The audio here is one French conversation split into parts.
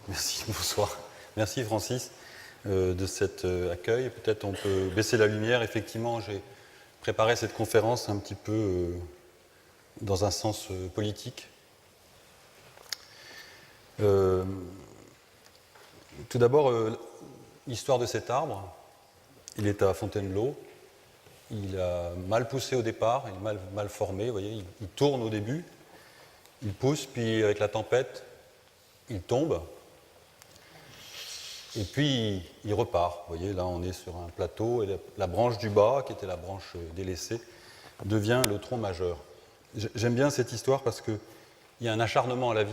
Merci, bonsoir. Merci Francis de cet accueil. Peut-être on peut baisser la lumière. Effectivement, j'ai préparé cette conférence un petit peu dans un sens politique. Tout d'abord, l'histoire de cet arbre. Il est à Fontainebleau. Il a mal poussé au départ, il est mal formé. Vous voyez, il tourne au début, il pousse, puis avec la tempête, il tombe. Et puis, il repart. Vous voyez, là, on est sur un plateau, et la branche du bas, qui était la branche délaissée, devient le tronc majeur. J'aime bien cette histoire parce qu'il y a un acharnement à la vie,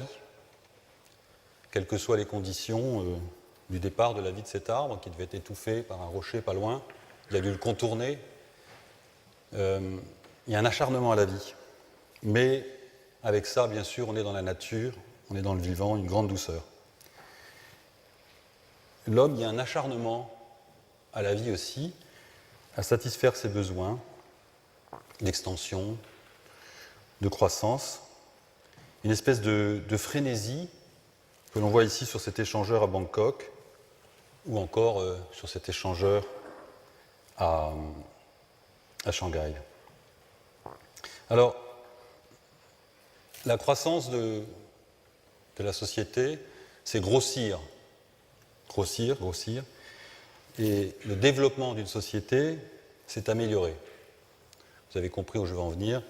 quelles que soient les conditions du départ de la vie de cet arbre, qui devait être étouffé par un rocher pas loin. Il a dû le contourner. Il y a un acharnement à la vie. Mais avec ça, bien sûr, on est dans la nature, on est dans le vivant, une grande douceur. L'homme, il y a un acharnement à la vie aussi, à satisfaire ses besoins d'extension, de croissance, une espèce de frénésie que l'on voit ici sur cet échangeur à Bangkok ou encore sur cet échangeur à Shanghai. Alors, la croissance de la société, c'est grossir, et le développement d'une société, c'est améliorer. Vous avez compris où je veux en venir.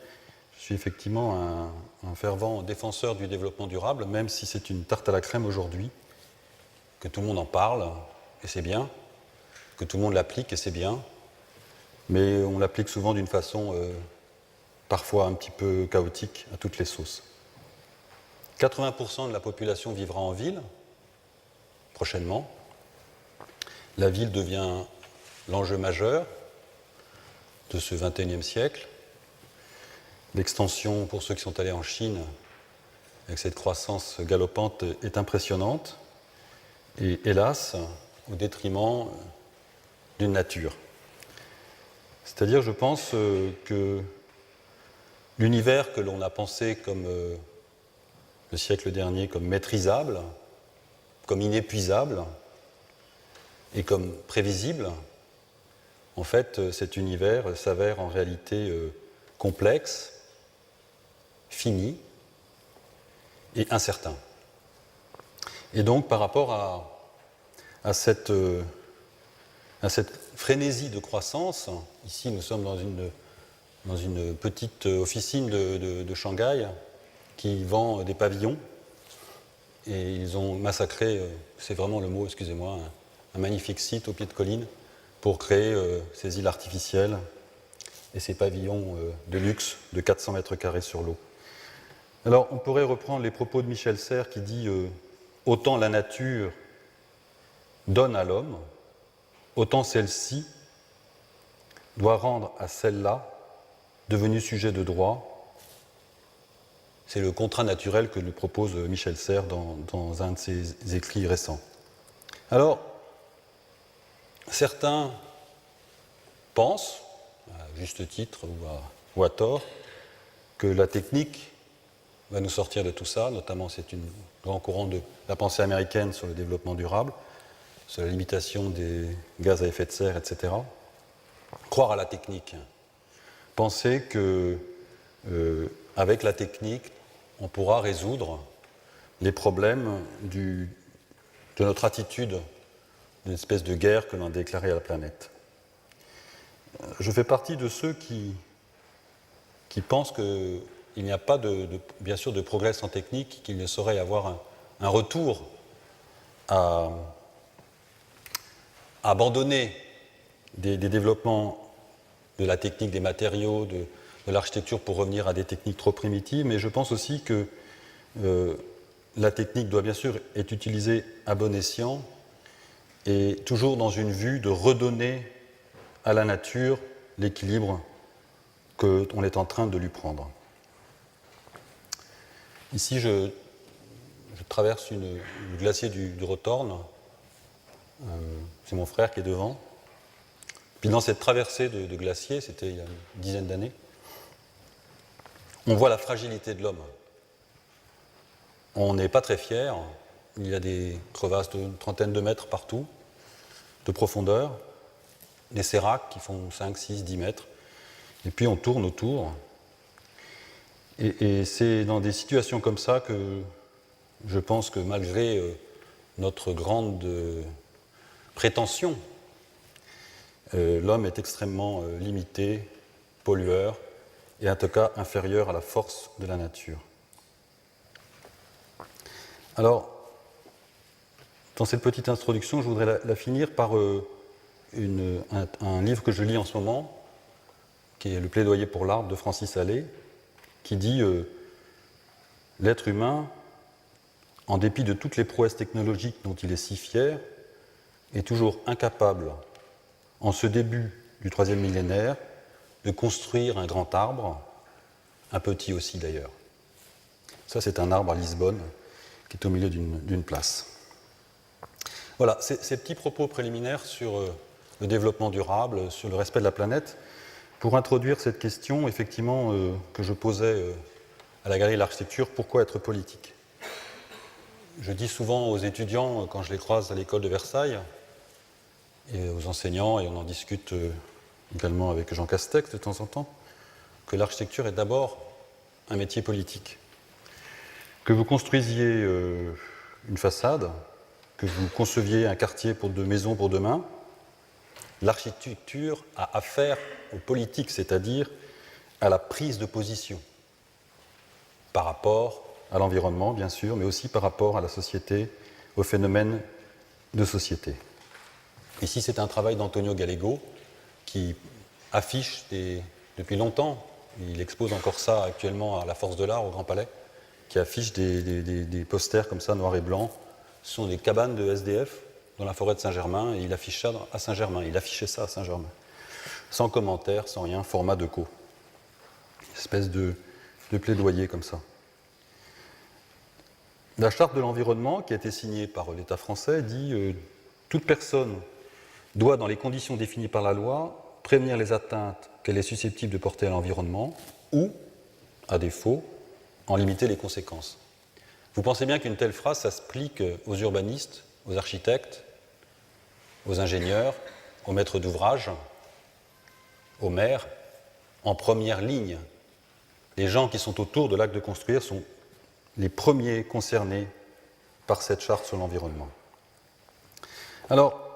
Je suis effectivement un fervent défenseur du développement durable, même si c'est une tarte à la crème aujourd'hui, que tout le monde en parle, et c'est bien, que tout le monde l'applique, et c'est bien, mais on l'applique souvent d'une façon parfois un petit peu chaotique, à toutes les sauces. 80% de la population vivra en ville, prochainement. La ville devient l'enjeu majeur de ce XXIe siècle. L'extension, pour ceux qui sont allés en Chine, avec cette croissance galopante, est impressionnante, et hélas, au détriment d'une nature. C'est-à-dire, je pense que l'univers que l'on a pensé comme le siècle dernier comme maîtrisable, comme inépuisable et comme prévisible, en fait, cet univers s'avère en réalité complexe, fini et incertain. Et donc, par rapport à cette frénésie de croissance, ici nous sommes dans une petite officine de Shanghai qui vend des pavillons, et ils ont massacré, c'est vraiment le mot, excusez-moi, un magnifique site au pied de colline pour créer ces îles artificielles et ces pavillons de luxe de 400 mètres carrés sur l'eau. Alors, on pourrait reprendre les propos de Michel Serres qui dit « Autant la nature donne à l'homme, autant celle-ci doit rendre à celle-là, devenue sujet de droit. » C'est le contrat naturel que nous propose Michel Serres dans un de ses écrits récents. Alors, certains pensent, à juste titre ou à tort, que la technique va nous sortir de tout ça, notamment c'est un grand courant de la pensée américaine sur le développement durable, sur la limitation des gaz à effet de serre, etc. Croire à la technique, penser que avec la technique, on pourra résoudre les problèmes de notre attitude d'une espèce de guerre que l'on a déclarée à la planète. Je fais partie de ceux qui pensent qu'il n'y a pas, bien sûr, de progrès sans technique, qu'il ne saurait y avoir un retour à abandonner des développements de la technique des matériaux, de l'architecture pour revenir à des techniques trop primitives, mais je pense aussi que la technique doit bien sûr être utilisée à bon escient et toujours dans une vue de redonner à la nature l'équilibre qu'on est en train de lui prendre. Ici, je traverse le glacier du Rotorn. C'est mon frère qui est devant. Puis dans cette traversée de glacier, c'était il y a une dizaine d'années, on voit la fragilité de l'homme. On n'est pas très fiers, il y a des crevasses d'une trentaine de mètres partout, de profondeur, des séracs qui font 5, 6, 10 mètres, et puis on tourne autour. Et c'est dans des situations comme ça que je pense que malgré notre grande prétention, l'homme est extrêmement limité, pollueur, et en tout cas inférieur à la force de la nature. Alors, dans cette petite introduction, je voudrais la finir par un livre que je lis en ce moment, qui est Le plaidoyer pour l'arbre de Francis Allais, qui dit l'être humain, en dépit de toutes les prouesses technologiques dont il est si fier, est toujours incapable, en ce début du 3e millénaire, de construire un grand arbre, un petit aussi d'ailleurs. Ça, c'est un arbre à Lisbonne, qui est au milieu d'une place. Voilà, ces petits propos préliminaires sur le développement durable, sur le respect de la planète, pour introduire cette question, effectivement, que je posais à la Galerie de l'Architecture, pourquoi être politique ? Je dis souvent aux étudiants, quand je les croise à l'école de Versailles, et aux enseignants, et on en discute également avec Jean Castex de temps en temps, que l'architecture est d'abord un métier politique. Que vous construisiez une façade, que vous conceviez un quartier de maisons pour demain, l'architecture a affaire aux politiques, c'est-à-dire à la prise de position par rapport à l'environnement, bien sûr, mais aussi par rapport à la société, aux phénomènes de société. Ici, c'est un travail d'Antonio Gallego qui affiche depuis longtemps, il expose encore ça actuellement à la Force de l'Art au Grand Palais, qui affiche des posters comme ça, noirs et blancs. Ce sont des cabanes de SDF dans la forêt de Saint-Germain, et il affiche ça à Saint-Germain. Il affichait ça à Saint-Germain. Sans commentaire, sans rien, format de co. Une espèce de plaidoyer comme ça. La charte de l'environnement, qui a été signée par l'État français, dit toute personne doit, dans les conditions définies par la loi, prévenir les atteintes qu'elle est susceptible de porter à l'environnement ou, à défaut, en limiter les conséquences. Vous pensez bien qu'une telle phrase s'applique aux urbanistes, aux architectes, aux ingénieurs, aux maîtres d'ouvrage, aux maires, en première ligne. Les gens qui sont autour de l'acte de construire sont les premiers concernés par cette charte sur l'environnement. Alors,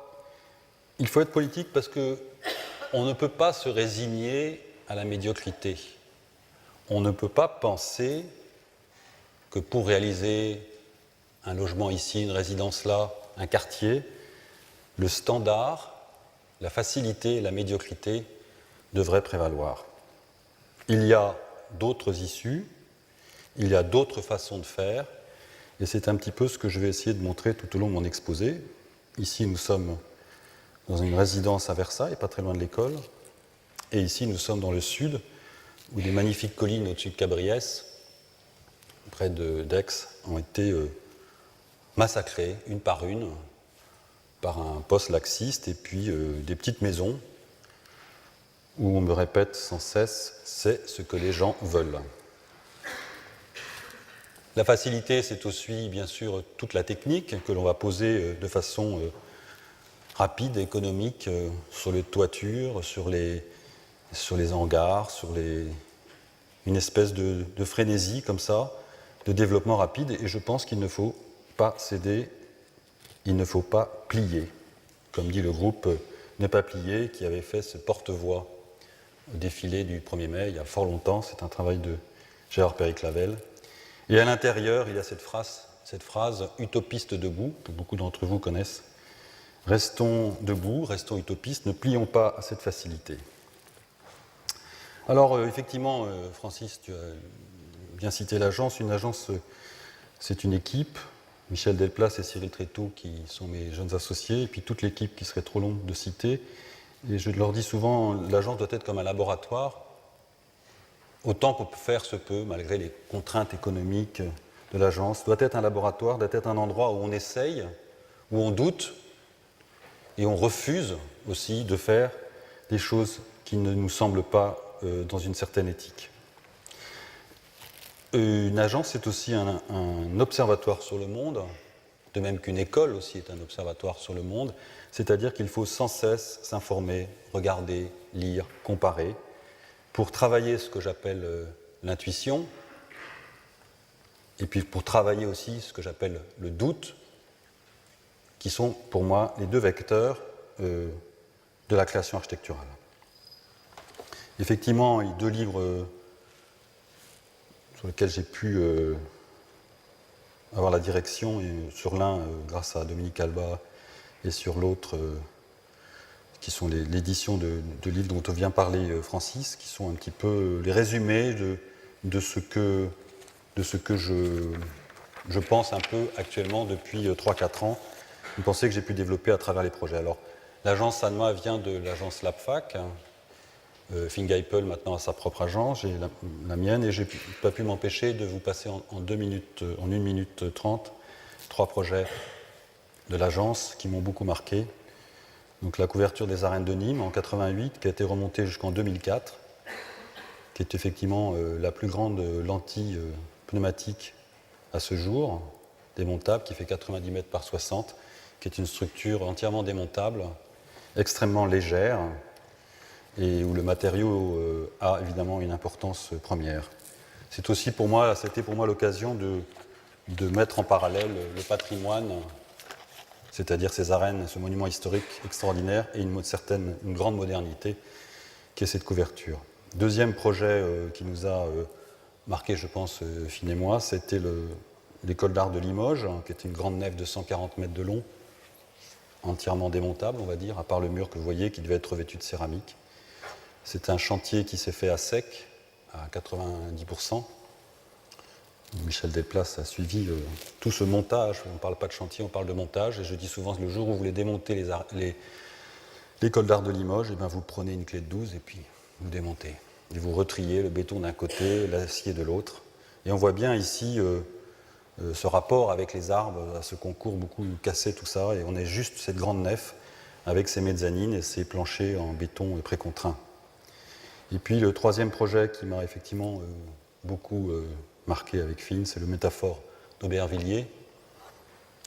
il faut être politique parce qu'on ne peut pas se résigner à la médiocrité. On ne peut pas penser que pour réaliser un logement ici, une résidence là, un quartier, le standard, la facilité, la médiocrité devraient prévaloir. Il y a d'autres issues, il y a d'autres façons de faire, et c'est un petit peu ce que je vais essayer de montrer tout au long de mon exposé. Ici, nous sommes dans une résidence à Versailles, pas très loin de l'école, et ici, nous sommes dans le sud, où des magnifiques collines au-dessus de Cabriès, près d'Aix, ont été massacrées, une, par un poste laxiste, et puis des petites maisons, où on me répète sans cesse, c'est ce que les gens veulent. La facilité, c'est aussi, bien sûr, toute la technique que l'on va poser de façon rapide, économique, sur les toitures, sur les hangars, une espèce de frénésie comme ça, de développement rapide, et je pense qu'il ne faut pas céder, il ne faut pas plier, comme dit le groupe Ne pas plier, qui avait fait ce porte-voix au défilé du 1er mai, il y a fort longtemps, c'est un travail de Gérard Perry-Clavel. Et à l'intérieur, il y a cette phrase utopiste debout, que beaucoup d'entre vous connaissent. Restons debout, restons utopistes, ne plions pas à cette facilité. Alors, effectivement, Francis, tu as bien cité l'agence. Une agence, c'est une équipe. Michel Delplace et Cyril Trétou, qui sont mes jeunes associés, et puis toute l'équipe qui serait trop longue de citer. Et je leur dis souvent, l'agence doit être comme un laboratoire. Autant que faire se peut, malgré les contraintes économiques de l'agence, doit être un laboratoire, doit être un endroit où on essaye, où on doute, et on refuse aussi de faire des choses qui ne nous semblent pas dans une certaine éthique. Une agence, c'est aussi un observatoire sur le monde, de même qu'une école aussi est un observatoire sur le monde, c'est-à-dire qu'il faut sans cesse s'informer, regarder, lire, comparer, pour travailler ce que j'appelle l'intuition, et puis pour travailler aussi ce que j'appelle le doute, qui sont pour moi les deux vecteurs de la création architecturale. Effectivement, les deux livres sur lesquels j'ai pu avoir la direction, et sur l'un grâce à Dominique Alba, et sur l'autre qui sont l'édition de livres dont vient parler Francis, qui sont un petit peu les résumés de ce que je pense un peu actuellement depuis 3-4 ans, une pensée que j'ai pu développer à travers les projets. Alors, l'agence Sanma vient de l'agence LabFac. Finn Geipel maintenant a sa propre agence, j'ai la mienne, et je n'ai pas pu m'empêcher de vous passer en 1 minute 30, 3 projets de l'agence qui m'ont beaucoup marqué. Donc la couverture des arènes de Nîmes en 88, qui a été remontée jusqu'en 2004, qui est effectivement la plus grande lentille pneumatique à ce jour, démontable, qui fait 90 mètres par 60, qui est une structure entièrement démontable, extrêmement légère, et où le matériau a évidemment une importance première. C'était pour moi l'occasion de mettre en parallèle le patrimoine, c'est-à-dire ces arènes, ce monument historique extraordinaire, et une grande modernité, qui est cette couverture. Deuxième projet qui nous a marqué, je pense, Finn et moi, c'était l'école d'art de Limoges, qui était une grande nef de 140 mètres de long, entièrement démontable, on va dire, à part le mur que vous voyez, qui devait être revêtu de céramique. C'est un chantier qui s'est fait à sec, à 90%. Michel Delplace a suivi tout ce montage. On ne parle pas de chantier, on parle de montage. Et je dis souvent, le jour où vous voulez démonter l'école d'art de Limoges, et bien vous prenez une clé de 12 et puis vous démontez. Et vous retriez le béton d'un côté, l'acier de l'autre. Et on voit bien ici ce rapport avec les arbres, à ce concours beaucoup cassé, tout ça. Et on est juste cette grande nef avec ses mezzanines et ses planchers en béton précontraint. Et puis le troisième projet qui m'a effectivement beaucoup marqué avec Finn, c'est le Métaphore d'Aubervilliers,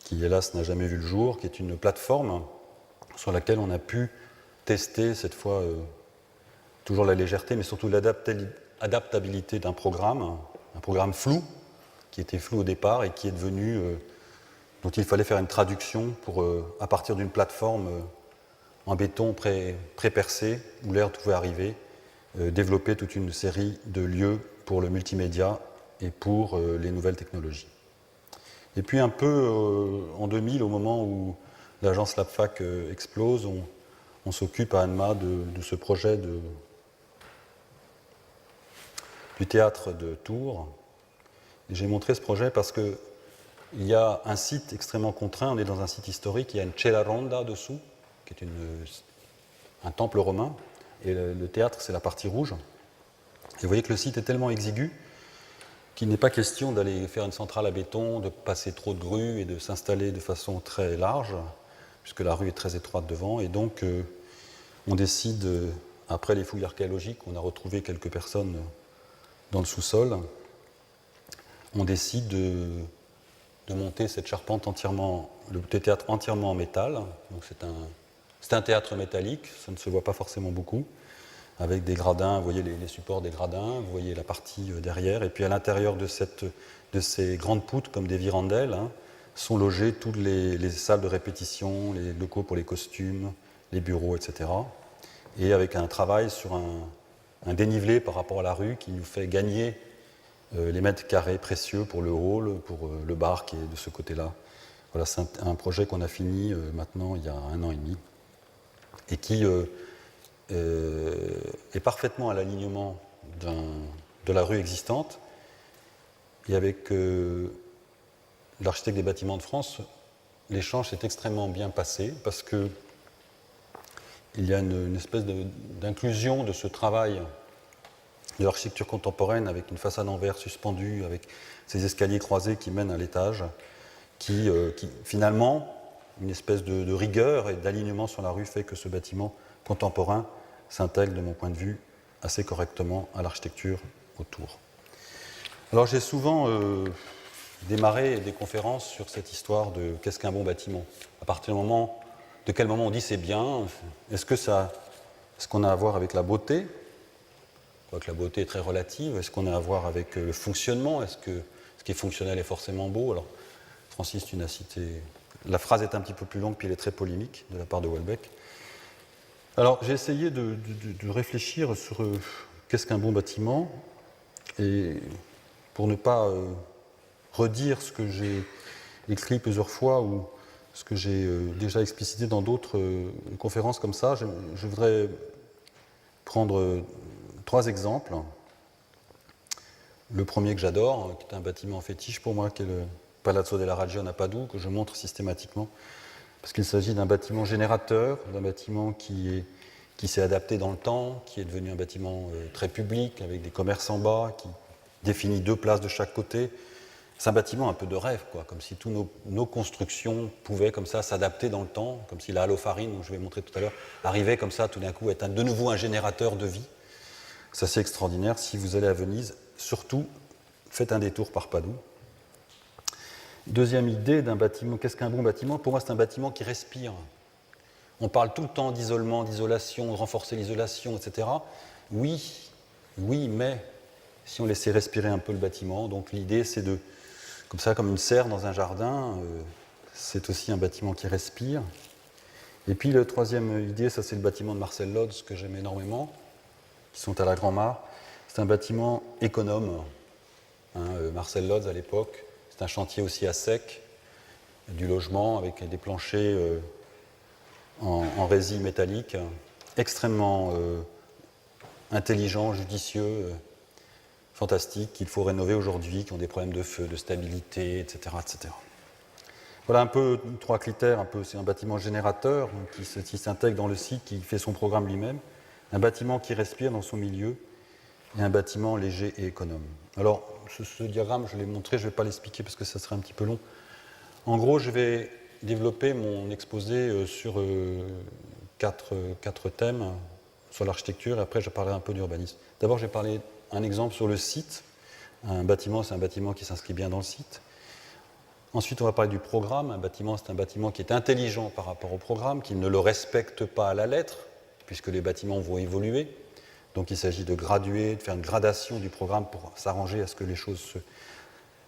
qui hélas n'a jamais vu le jour, qui est une plateforme sur laquelle on a pu tester cette fois toujours la légèreté, mais surtout l'adaptabilité d'un programme, un programme flou, qui était flou au départ et qui est devenu, dont il fallait faire une traduction pour, à partir d'une plateforme en béton pré-percé, où l'air pouvait arriver, développer toute une série de lieux pour le multimédia et pour les nouvelles technologies. Et puis un peu en 2000, au moment où l'agence LabFac explose, on s'occupe à ANMA de ce projet du théâtre de Tours. Et j'ai montré ce projet parce qu'il y a un site extrêmement contraint, on est dans un site historique, il y a une Cella Ronda dessous, qui est un temple romain, et le théâtre, c'est la partie rouge. Et vous voyez que le site est tellement exigu qu'il n'est pas question d'aller faire une centrale à béton, de passer trop de grues et de s'installer de façon très large, puisque la rue est très étroite devant. Et donc, on décide, après les fouilles archéologiques, on a retrouvé quelques personnes dans le sous-sol, on décide de monter cette charpente entièrement, le théâtre entièrement en métal. Donc c'est un théâtre métallique, ça ne se voit pas forcément beaucoup, avec des gradins, vous voyez les supports des gradins, vous voyez la partie derrière, et puis à l'intérieur de ces grandes poutres, comme des virandelles, sont logées toutes les salles de répétition, les locaux pour les costumes, les bureaux, etc. Et avec un travail sur un dénivelé par rapport à la rue qui nous fait gagner les mètres carrés précieux pour le hall, pour le bar qui est de ce côté-là. Voilà, c'est un projet qu'on a fini maintenant il y a 1 an et demi, et qui est parfaitement à l'alignement de la rue existante. Et avec l'architecte des bâtiments de France, l'échange s'est extrêmement bien passé, parce qu'il y a une espèce d'inclusion de ce travail de l'architecture contemporaine avec une façade en verre suspendue, avec ces escaliers croisés qui mènent à l'étage, qui finalement, une espèce de rigueur et d'alignement sur la rue fait que ce bâtiment contemporain s'intègre, de mon point de vue, assez correctement à l'architecture autour. Alors j'ai souvent démarrer des conférences sur cette histoire de qu'est-ce qu'un bon bâtiment. À partir du moment, de quel moment on dit c'est bien, est-ce qu'on a à voir avec la beauté? Quoique la beauté est très relative. Est-ce qu'on a à voir avec le fonctionnement? Est-ce que ce qui est fonctionnel est forcément beau? Alors, Francis, tu n'as cité... La phrase est un petit peu plus longue, puis elle est très polémique de la part de Houellebecq. Alors, j'ai essayé de réfléchir sur qu'est-ce qu'un bon bâtiment, et pour ne pas redire ce que j'ai écrit plusieurs fois ou ce que j'ai déjà explicité dans d'autres conférences comme ça, je voudrais prendre 3 exemples. Le premier que j'adore, qui est un bâtiment fétiche pour moi, qui est le Palazzo della Ragione à Padoue, que je montre systématiquement, parce qu'il s'agit d'un bâtiment générateur, d'un bâtiment qui s'est adapté dans le temps, qui est devenu un bâtiment très public, avec des commerces en bas, qui définit 2 places de chaque côté. C'est un bâtiment un peu de rêve, quoi, comme si toutes nos constructions pouvaient comme ça s'adapter dans le temps, comme si la halle aux farines, dont je vais montrer tout à l'heure, arrivait comme ça tout d'un coup à être de nouveau un générateur de vie. C'est assez extraordinaire. Si vous allez à Venise, surtout, faites un détour par Padoue. Deuxième idée d'un bâtiment, qu'est-ce qu'un bon bâtiment? Pour moi, c'est un bâtiment qui respire. On parle tout le temps d'isolement, d'isolation, de renforcer l'isolation, etc. Oui, mais si on laissait respirer un peu le bâtiment, donc l'idée c'est de, comme ça, comme une serre dans un jardin, c'est aussi un bâtiment qui respire. Et puis la troisième idée, ça c'est le bâtiment de Marcel Lodz, que j'aime énormément, qui sont à la Grand-Mare. C'est un bâtiment économe. Marcel Lodz à l'époque, c'est un chantier aussi à sec, du logement avec des planchers en résille métallique, extrêmement intelligents, judicieux, fantastiques, qu'il faut rénover aujourd'hui, qui ont des problèmes de feu, de stabilité, etc. etc. Voilà un peu 3 critères. C'est un bâtiment générateur qui s'intègre dans le site, qui fait son programme lui-même, un bâtiment qui respire dans son milieu, et un bâtiment léger et économe. Alors, ce diagramme, je l'ai montré, je ne vais pas l'expliquer parce que ça serait un petit peu long. En gros, je vais développer mon exposé sur 4 thèmes sur l'architecture, et après je parlerai un peu d'urbanisme. D'abord, je vais parler un exemple sur le site. Un bâtiment, c'est un bâtiment qui s'inscrit bien dans le site. Ensuite, on va parler du programme. Un bâtiment, c'est un bâtiment qui est intelligent par rapport au programme, qui ne le respecte pas à la lettre, puisque les bâtiments vont évoluer. Donc il s'agit de graduer, de faire une gradation du programme pour s'arranger à ce que les choses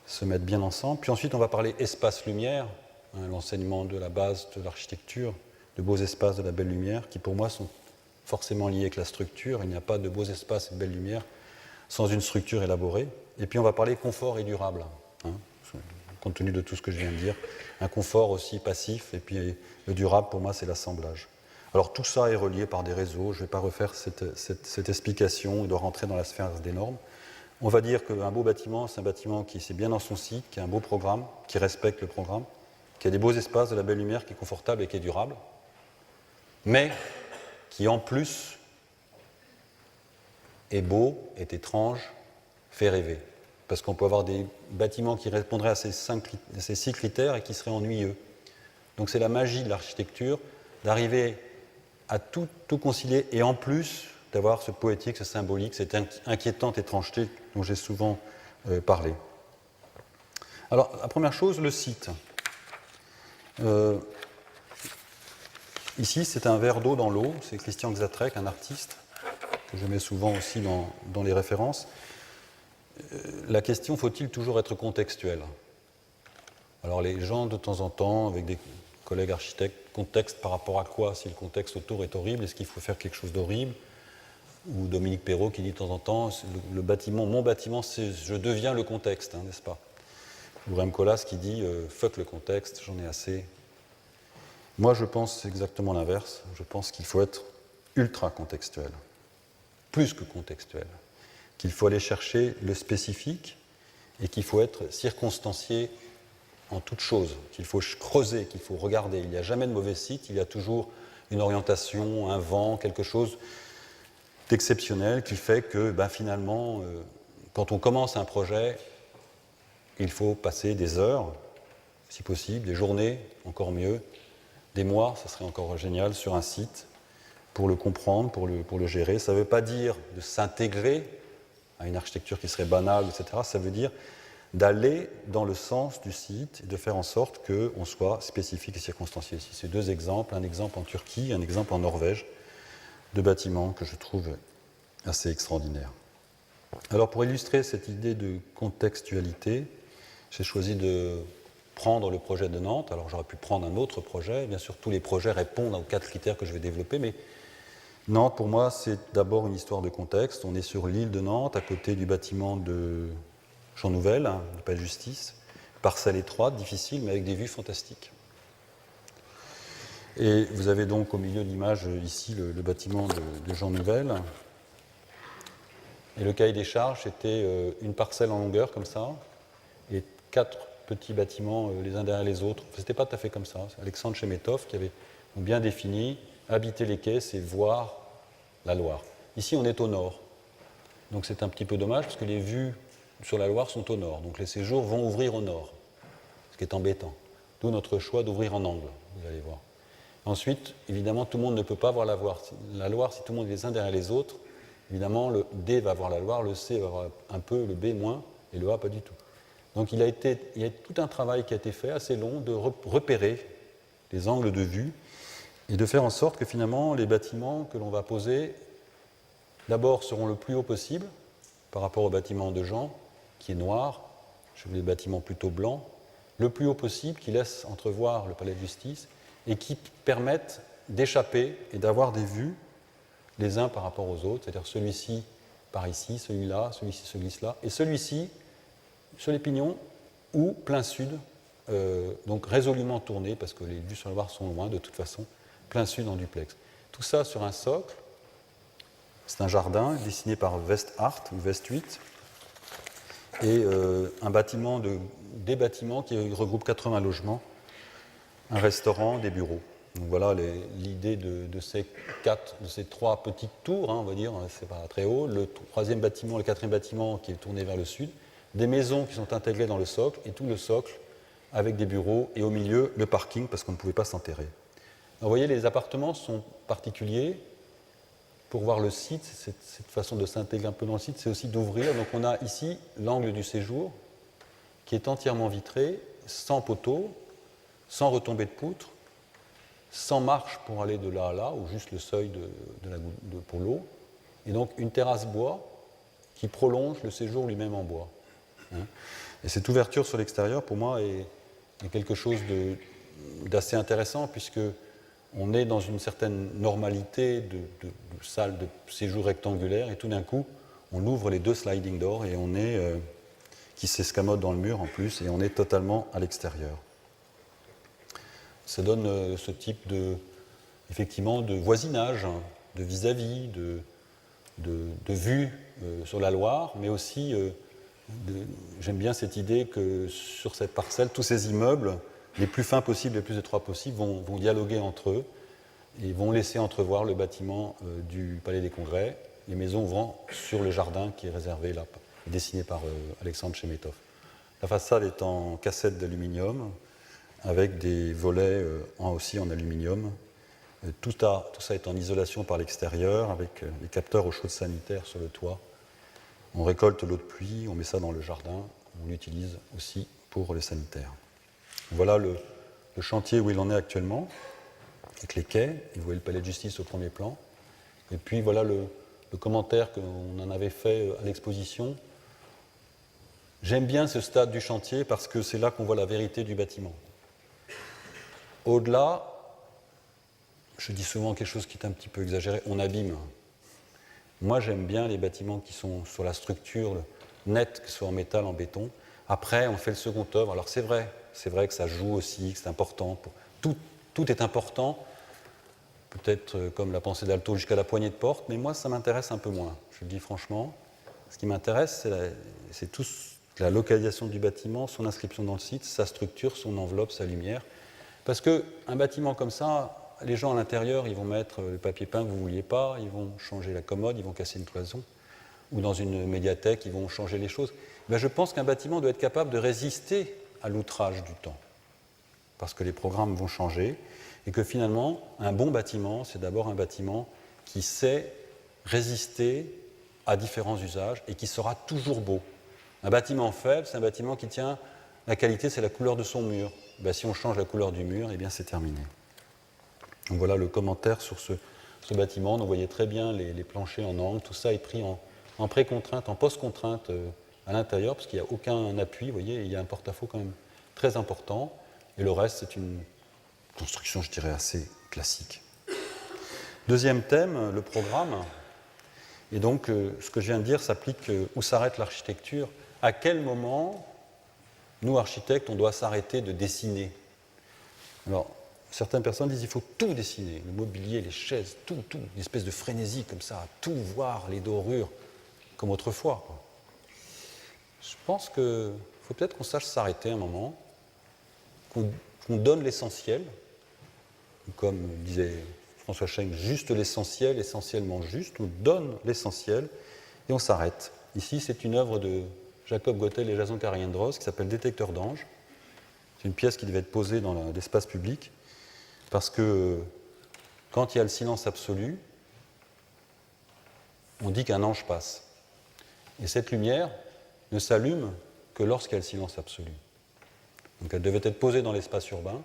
se mettent bien ensemble. Puis ensuite, on va parler espace-lumière, l'enseignement de la base de l'architecture, de beaux espaces, de la belle lumière, qui pour moi sont forcément liés avec la structure. Il n'y a pas de beaux espaces et de belle lumière sans une structure élaborée. Et puis on va parler confort et durable, compte tenu de tout ce que je viens de dire. Un confort aussi passif, et puis le durable, pour moi, c'est l'assemblage. Alors tout ça est relié par des réseaux, je ne vais pas refaire cette explication, il doit rentrer dans la sphère des normes. On va dire qu'un beau bâtiment, c'est un bâtiment qui est bien dans son site, qui a un beau programme, qui respecte le programme, qui a des beaux espaces, de la belle lumière, qui est confortable et qui est durable, mais qui en plus est beau, est étrange, fait rêver. Parce qu'on peut avoir des bâtiments qui répondraient à ces 6 critères et qui seraient ennuyeux. Donc c'est la magie de l'architecture, d'arriver à tout concilier, et en plus d'avoir ce poétique, ce symbolique, cette inquiétante étrangeté dont j'ai souvent parlé. Alors, la première chose, le site. Ici, c'est un verre d'eau dans l'eau, c'est Christian Xatrec, un artiste, que je mets souvent aussi dans les références. La question, faut-il toujours être contextuel? Alors les gens, de temps en temps, avec des collègues architectes, contexte par rapport à quoi? Si le contexte autour est horrible, est-ce qu'il faut faire quelque chose d'horrible? Ou Dominique Perrault qui dit de temps en temps, le bâtiment, mon bâtiment, c'est je deviens le contexte, n'est-ce pas? Ou Rem Koolhaas qui dit fuck le contexte, j'en ai assez. Moi, je pense exactement l'inverse. Je pense qu'il faut être ultra contextuel, plus que contextuel, qu'il faut aller chercher le spécifique et qu'il faut être circonstancié en toute chose, qu'il faut creuser, qu'il faut regarder. Il n'y a jamais de mauvais site, il y a toujours une orientation, un vent, quelque chose d'exceptionnel qui fait que finalement, quand on commence un projet, il faut passer des heures, si possible, des journées, encore mieux, des mois, ça serait encore génial, sur un site, pour le comprendre, pour le gérer. Ça ne veut pas dire de s'intégrer à une architecture qui serait banale, etc. Ça veut dire d'aller dans le sens du site et de faire en sorte qu'on soit spécifique et circonstancié. Ici, c'est deux exemples, un exemple en Turquie, un exemple en Norvège, de bâtiments que je trouve assez extraordinaires. Alors pour illustrer cette idée de contextualité, j'ai choisi de prendre le projet de Nantes. Alors j'aurais pu prendre un autre projet, bien sûr tous les projets répondent aux 4 critères que je vais développer, mais Nantes pour moi c'est d'abord une histoire de contexte. On est sur l'île de Nantes, à côté du bâtiment de Jean Nouvel, du palais de justice, parcelle étroite, difficile, mais avec des vues fantastiques. Et vous avez donc au milieu de l'image ici le bâtiment de Jean Nouvel. Et le cahier des charges, c'était une parcelle en longueur comme ça, et 4 petits bâtiments les uns derrière les autres. Ce n'était pas tout à fait comme ça. C'est Alexandre Chemetov qui avait bien défini habiter les quais, c'est voir la Loire. Ici, on est au nord. Donc c'est un petit peu dommage parce que les vues sur la Loire sont au nord. Donc les séjours vont ouvrir au nord, ce qui est embêtant. D'où notre choix d'ouvrir en angle, vous allez voir. Ensuite, évidemment, tout le monde ne peut pas voir la Loire si tout le monde est les uns derrière les autres. Évidemment, le D va voir la Loire, le C va voir un peu, le B moins, et le A pas du tout. Donc il y a tout un travail qui a été fait, assez long, de repérer les angles de vue et de faire en sorte que finalement les bâtiments que l'on va poser, d'abord seront le plus haut possible par rapport au bâtiment de Jean, qui est noir, je veux des bâtiments plutôt blancs, le plus haut possible, qui laisse entrevoir le palais de justice et qui permettent d'échapper et d'avoir des vues les uns par rapport aux autres, c'est-à-dire celui-ci par ici, celui-là, celui-ci se glisse là, et celui-ci sur les pignons ou plein sud, donc résolument tourné, parce que les vues sur la Loire sont loin de toute façon, plein sud en duplex. Tout ça sur un socle, c'est un jardin dessiné par Westart ou West 8, et des bâtiments qui regroupent 80 logements, un restaurant, des bureaux. Donc voilà l'idée de ces 3 petites tours, on va dire, c'est pas très haut, le 3e bâtiment, le 4e bâtiment qui est tourné vers le sud, des maisons qui sont intégrées dans le socle, et tout le socle avec des bureaux, et au milieu, le parking, parce qu'on ne pouvait pas s'enterrer. Vous voyez, les appartements sont particuliers. Pour voir le site, cette façon de s'intégrer un peu dans le site, c'est aussi d'ouvrir. Donc on a ici l'angle du séjour, qui est entièrement vitré, sans poteau, sans retombée de poutre, sans marche pour aller de là à là, ou juste le seuil pour l'eau, et donc une terrasse bois qui prolonge le séjour lui-même en bois. Et cette ouverture sur l'extérieur, pour moi, est quelque chose d'assez intéressant, puisque on est dans une certaine normalité de salle de séjour rectangulaire, et tout d'un coup, on ouvre les 2 sliding doors, et on est, qui s'escamotent dans le mur en plus, et on est totalement à l'extérieur. Ça donne ce type effectivement, de voisinage, de vis-à-vis, de vue sur la Loire, mais aussi, j'aime bien cette idée que sur cette parcelle, tous ces immeubles, les plus fins possibles, les plus étroits possibles, vont dialoguer entre eux et vont laisser entrevoir le bâtiment du Palais des Congrès, les maisons ouvrant sur le jardin qui est réservé là, dessiné par Alexandre Chemetov. La façade est en cassette d'aluminium, avec des volets aussi en aluminium. Tout ça est en isolation par l'extérieur, avec les capteurs aux chaudes sanitaires sur le toit. On récolte l'eau de pluie, on met ça dans le jardin, on l'utilise aussi pour le sanitaire. Voilà le chantier où il en est actuellement, avec les quais, et vous voyez le palais de justice au premier plan. Et puis voilà le commentaire qu'on en avait fait à l'exposition. J'aime bien ce stade du chantier parce que c'est là qu'on voit la vérité du bâtiment. Au-delà, je dis souvent quelque chose qui est un petit peu exagéré, on abîme. Moi, j'aime bien les bâtiments qui sont sur la structure nette, que ce soit en métal, en béton. Après, on fait le second œuvre. Alors c'est vrai que ça joue aussi, que c'est important. Tout est important, peut-être comme la pensée d'Alto jusqu'à la poignée de porte, mais moi, ça m'intéresse un peu moins, je le dis franchement. Ce qui m'intéresse, c'est tout la localisation du bâtiment, son inscription dans le site, sa structure, son enveloppe, sa lumière. Parce qu'un bâtiment comme ça, les gens à l'intérieur, ils vont mettre le papier peint que vous ne vouliez pas, ils vont changer la commode, ils vont casser une cloison, ou dans une médiathèque, ils vont changer les choses. Je pense qu'un bâtiment doit être capable de résister à l'outrage du temps, parce que les programmes vont changer, et que finalement, un bon bâtiment, c'est d'abord un bâtiment qui sait résister à différents usages et qui sera toujours beau. Un bâtiment faible, c'est un bâtiment qui tient, la qualité, c'est la couleur de son mur. Ben, si on change la couleur du mur, eh bien c'est terminé. Donc voilà le commentaire sur ce bâtiment. On voyait très bien les planchers en angle, tout ça est pris en pré-contrainte, en post-contrainte à l'intérieur, parce qu'il n'y a aucun appui, vous voyez, il y a un porte-à-faux quand même très important, et le reste, c'est une construction, je dirais, assez classique. Deuxième thème, le programme. Et donc, ce que je viens de dire s'applique où s'arrête l'architecture. À quel moment, nous, architectes, on doit s'arrêter de dessiner? Alors, certaines personnes disent qu'il faut tout dessiner, le mobilier, les chaises, tout, une espèce de frénésie comme ça, tout voir, les dorures, comme autrefois. Je pense qu'il faut peut-être qu'on sache s'arrêter un moment, qu'on donne l'essentiel, comme disait François Schenck, juste l'essentiel, essentiellement juste, on donne l'essentiel et on s'arrête. Ici, c'est une œuvre de Jacob Gautel et Jason Karayan-Droz qui s'appelle Détecteur d'anges. C'est une pièce qui devait être posée dans l'espace public parce que quand il y a le silence absolu, on dit qu'un ange passe. Et cette lumière ne s'allume que lorsqu'il y a le silence absolu. Donc elle devait être posée dans l'espace urbain,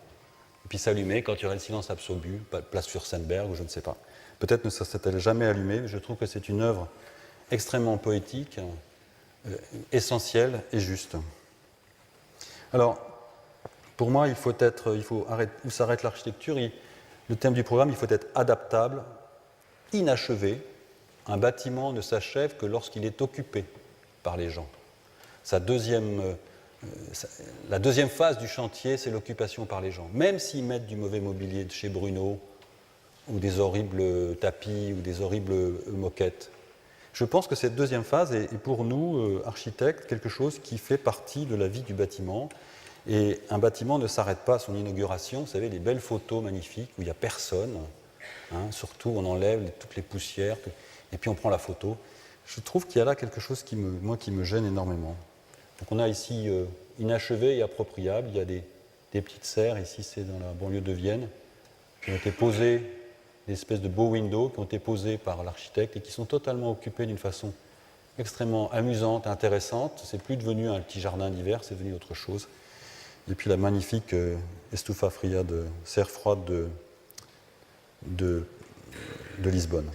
et puis s'allumer quand il y aurait le silence absolu, place Fürstenberg ou je ne sais pas. Peut-être ne s'est-elle jamais allumée, mais je trouve que c'est une œuvre extrêmement poétique, essentielle et juste. Alors, pour moi, il faut arrêter, où s'arrête l'architecture, le thème du programme, il faut être adaptable, inachevé. Un bâtiment ne s'achève que lorsqu'il est occupé par les gens. La deuxième phase du chantier, c'est l'occupation par les gens. Même s'ils mettent du mauvais mobilier de chez Bruno, ou des horribles tapis, ou des horribles moquettes. Je pense que cette deuxième phase est pour nous, architectes, quelque chose qui fait partie de la vie du bâtiment. Et un bâtiment ne s'arrête pas à son inauguration. Vous savez, les belles photos magnifiques où il n'y a personne. Surtout, on enlève toutes les poussières, et puis on prend la photo. Je trouve qu'il y a là quelque chose qui me gêne énormément. Donc on a ici inachevé et appropriable. Il y a des petites serres, ici c'est dans la banlieue de Vienne, qui ont été posées, des espèces de beaux windows qui ont été posés par l'architecte et qui sont totalement occupés d'une façon extrêmement amusante, intéressante. C'est plus devenu un petit jardin d'hiver, c'est devenu autre chose. Et puis la magnifique estufa fria de serre froide de Lisbonne.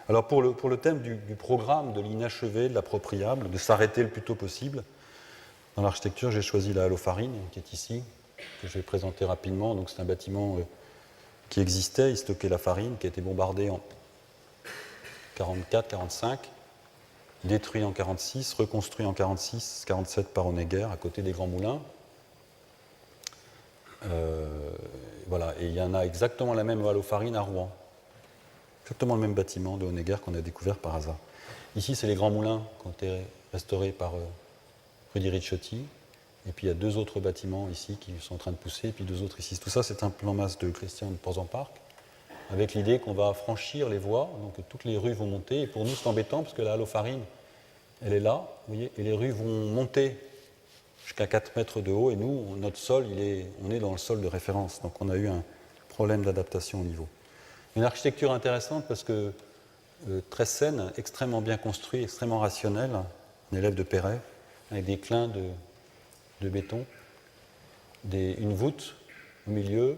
Alors pour le thème du programme, de l'inachevé, de l'appropriable, de s'arrêter le plus tôt possible, dans l'architecture, j'ai choisi la Halofarine, qui est ici, que je vais présenter rapidement. Donc c'est un bâtiment qui existait, il stockait la farine, qui a été bombardé en 1944-1945, détruit en 1946, reconstruit en 1946-1947 par Honegger, à côté des Grands Moulins. Voilà, et il y en a exactement la même Halofarine à Rouen. Exactement le même bâtiment de Honegger qu'on a découvert par hasard. Ici, c'est les Grands Moulins qui ont été restaurés par Rudy Ricciotti. Et puis il y a deux autres bâtiments ici qui sont en train de pousser, et puis deux autres ici. Tout ça, c'est un plan masse de Christian de Porzenpark, avec l'idée qu'on va franchir les voies, donc toutes les rues vont monter. Et pour nous, c'est embêtant parce que la Halofarine, elle est là, vous voyez, et les rues vont monter jusqu'à 4 mètres de haut, et nous, notre sol, on est dans le sol de référence. Donc on a eu un problème d'adaptation au niveau. Une architecture intéressante parce que très saine, extrêmement bien construite, extrêmement rationnelle, un élève de Perret, avec des clins de béton, une voûte au milieu,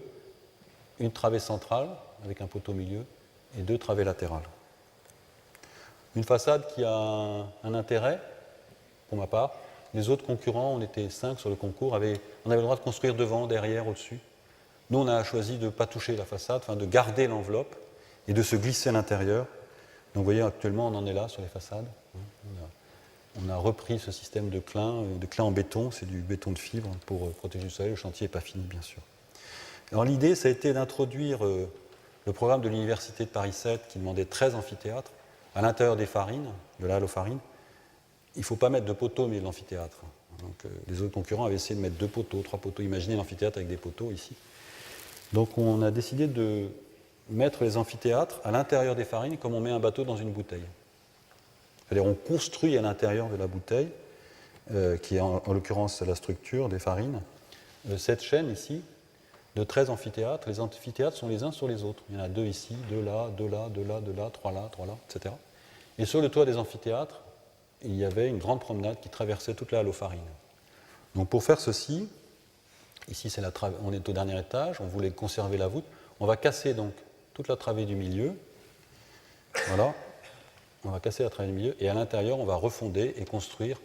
une travée centrale avec un poteau au milieu et 2 travées latérales. Une façade qui a un intérêt, pour ma part. Les autres concurrents, on était 5 sur le concours, on avait le droit de construire devant, derrière, au-dessus. Nous, on a choisi de ne pas toucher la façade, de garder l'enveloppe et de se glisser à l'intérieur. Donc vous voyez, actuellement, on en est là sur les façades. On a repris ce système de clins en béton, c'est du béton de fibre pour protéger le soleil. Le chantier n'est pas fini, bien sûr. Alors l'idée, ça a été d'introduire le programme de l'Université de Paris 7 qui demandait 13 amphithéâtres à l'intérieur des farines, de la Halofarine. Il ne faut pas mettre de poteaux au milieu de l'amphithéâtre. Donc, les autres concurrents avaient essayé de mettre 2 poteaux, 3 poteaux. Imaginez l'amphithéâtre avec des poteaux ici. Donc on a décidé de mettre les amphithéâtres à l'intérieur des farines comme on met un bateau dans une bouteille. C'est-à-dire on construit à l'intérieur de la bouteille, qui est en l'occurrence la structure des farines, cette chaîne ici de 13 amphithéâtres. Les amphithéâtres sont les uns sur les autres. Il y en a 2 ici, 2 là, 2 là, 2 là, 2 là, 3 là, 3 là, etc. Et sur le toit des amphithéâtres, il y avait une grande promenade qui traversait toute la halle aux farines. Donc pour faire ceci, ici on est au dernier étage, on voulait conserver la voûte, on va casser donc toute la travée du milieu, voilà, on va casser la travée du milieu, et à l'intérieur on va refonder et construire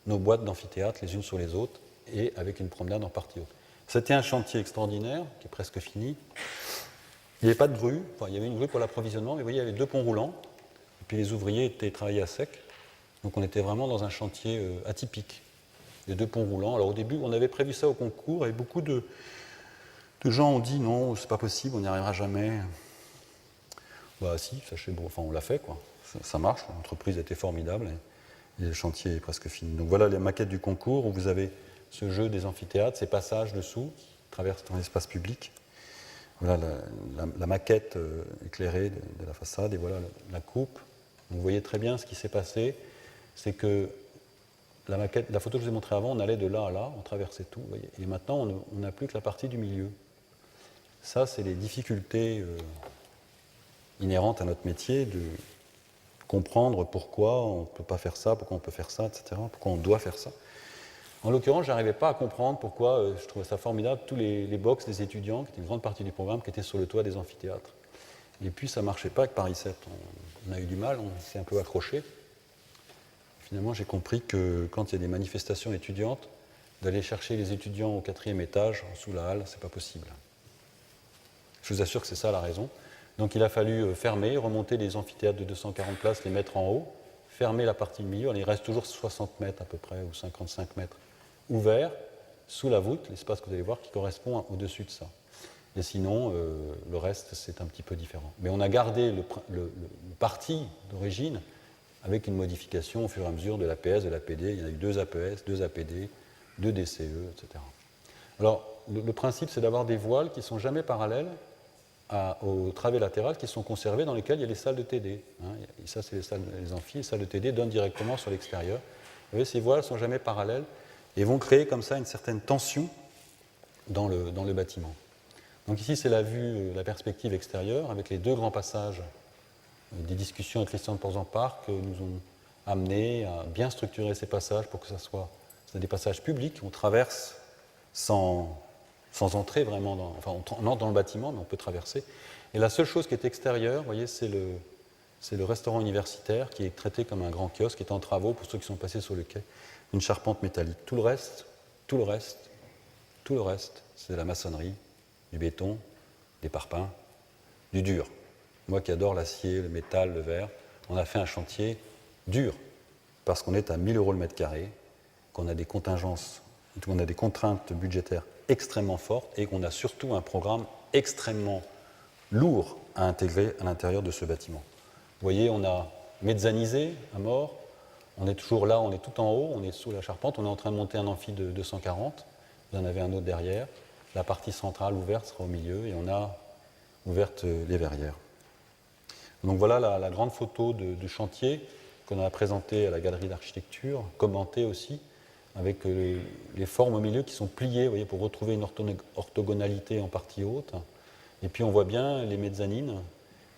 nos boîtes d'amphithéâtre les unes sur les autres, et avec une promenade en partie haute. C'était un chantier extraordinaire, qui est presque fini. Il n'y avait pas de grue, enfin, il y avait une grue pour l'approvisionnement, mais vous voyez, il y avait 2 ponts roulants, et puis les ouvriers étaient travaillés à sec, donc on était vraiment dans un chantier atypique. Les 2 ponts roulants. Alors au début, on avait prévu ça au concours, et beaucoup de gens ont dit non, c'est pas possible, on n'y arrivera jamais. Bah si, sachez, bon, enfin on l'a fait, quoi. Ça marche, l'entreprise était formidable, et le chantier est presque fini. Donc voilà les maquettes du concours, où vous avez ce jeu des amphithéâtres, ces passages dessous, qui traversent dans l'espace public. Voilà la maquette éclairée de la façade, et voilà la coupe. Donc vous voyez très bien ce qui s'est passé, c'est que la photo que je vous ai montrée avant, on allait de là à là, on traversait tout, vous voyez. Et maintenant on n'a plus que la partie du milieu. Ça, c'est les difficultés inhérentes à notre métier, de comprendre pourquoi on ne peut pas faire ça, pourquoi on peut faire ça, etc., pourquoi on doit faire ça. En l'occurrence, je n'arrivais pas à comprendre pourquoi je trouvais ça formidable, tous les box des étudiants, qui étaient une grande partie du programme, qui étaient sur le toit des amphithéâtres. Et puis ça ne marchait pas avec Paris 7. On a eu du mal, on s'est un peu accroché. Finalement, j'ai compris que quand il y a des manifestations étudiantes, d'aller chercher les étudiants au 4e étage, sous la halle, c'est pas possible. Je vous assure que c'est ça la raison. Donc il a fallu fermer, remonter les amphithéâtres de 240 places, les mettre en haut, fermer la partie du milieu. Il reste toujours 60 mètres à peu près, ou 55 mètres, ouverts, sous la voûte, l'espace que vous allez voir, qui correspond au-dessus de ça. Et sinon, le reste, c'est un petit peu différent. Mais on a gardé le parti d'origine, avec une modification au fur et à mesure de l'APS, de l'APD. Il y en a eu 2 APS, 2 APD, 2 DCE, etc. Alors, le principe, c'est d'avoir des voiles qui ne sont jamais parallèles aux travées latérales qui sont conservées, dans lesquelles il y a les salles de TD. Et ça, c'est les amphis, les salles de TD donnent directement sur l'extérieur. Vous voyez, ces voiles ne sont jamais parallèles et vont créer comme ça une certaine tension dans le bâtiment. Donc ici, c'est la vue, la perspective extérieure, avec les 2 grands passages des discussions avec Christian de Portzamparc qui nous ont amenés à bien structurer ces passages pour que ça soit des passages publics. On traverse sans entrer vraiment, on entre dans le bâtiment, mais on peut traverser. Et la seule chose qui est extérieure, vous voyez, c'est le restaurant universitaire qui est traité comme un grand kiosque, qui est en travaux pour ceux qui sont passés sur le quai, une charpente métallique. Tout le reste, c'est de la maçonnerie, du béton, des parpaings, du dur. Moi qui adore l'acier, le métal, le verre, on a fait un chantier dur, parce qu'on est à 1 000 € le mètre carré, qu'on a des contingences, qu'on a des contraintes budgétaires extrêmement fortes, et qu'on a surtout un programme extrêmement lourd à intégrer à l'intérieur de ce bâtiment. Vous voyez, on a mezzanisé à mort, on est toujours là, on est tout en haut, on est sous la charpente, on est en train de monter un amphi de 240, vous en avez un autre derrière, la partie centrale ouverte sera au milieu, et on a ouverte les verrières. Donc voilà la grande photo du chantier qu'on a présentée à la galerie d'architecture, commentée aussi, avec les formes au milieu qui sont pliées, vous voyez, pour retrouver une orthogonalité en partie haute. Et puis on voit bien les mezzanines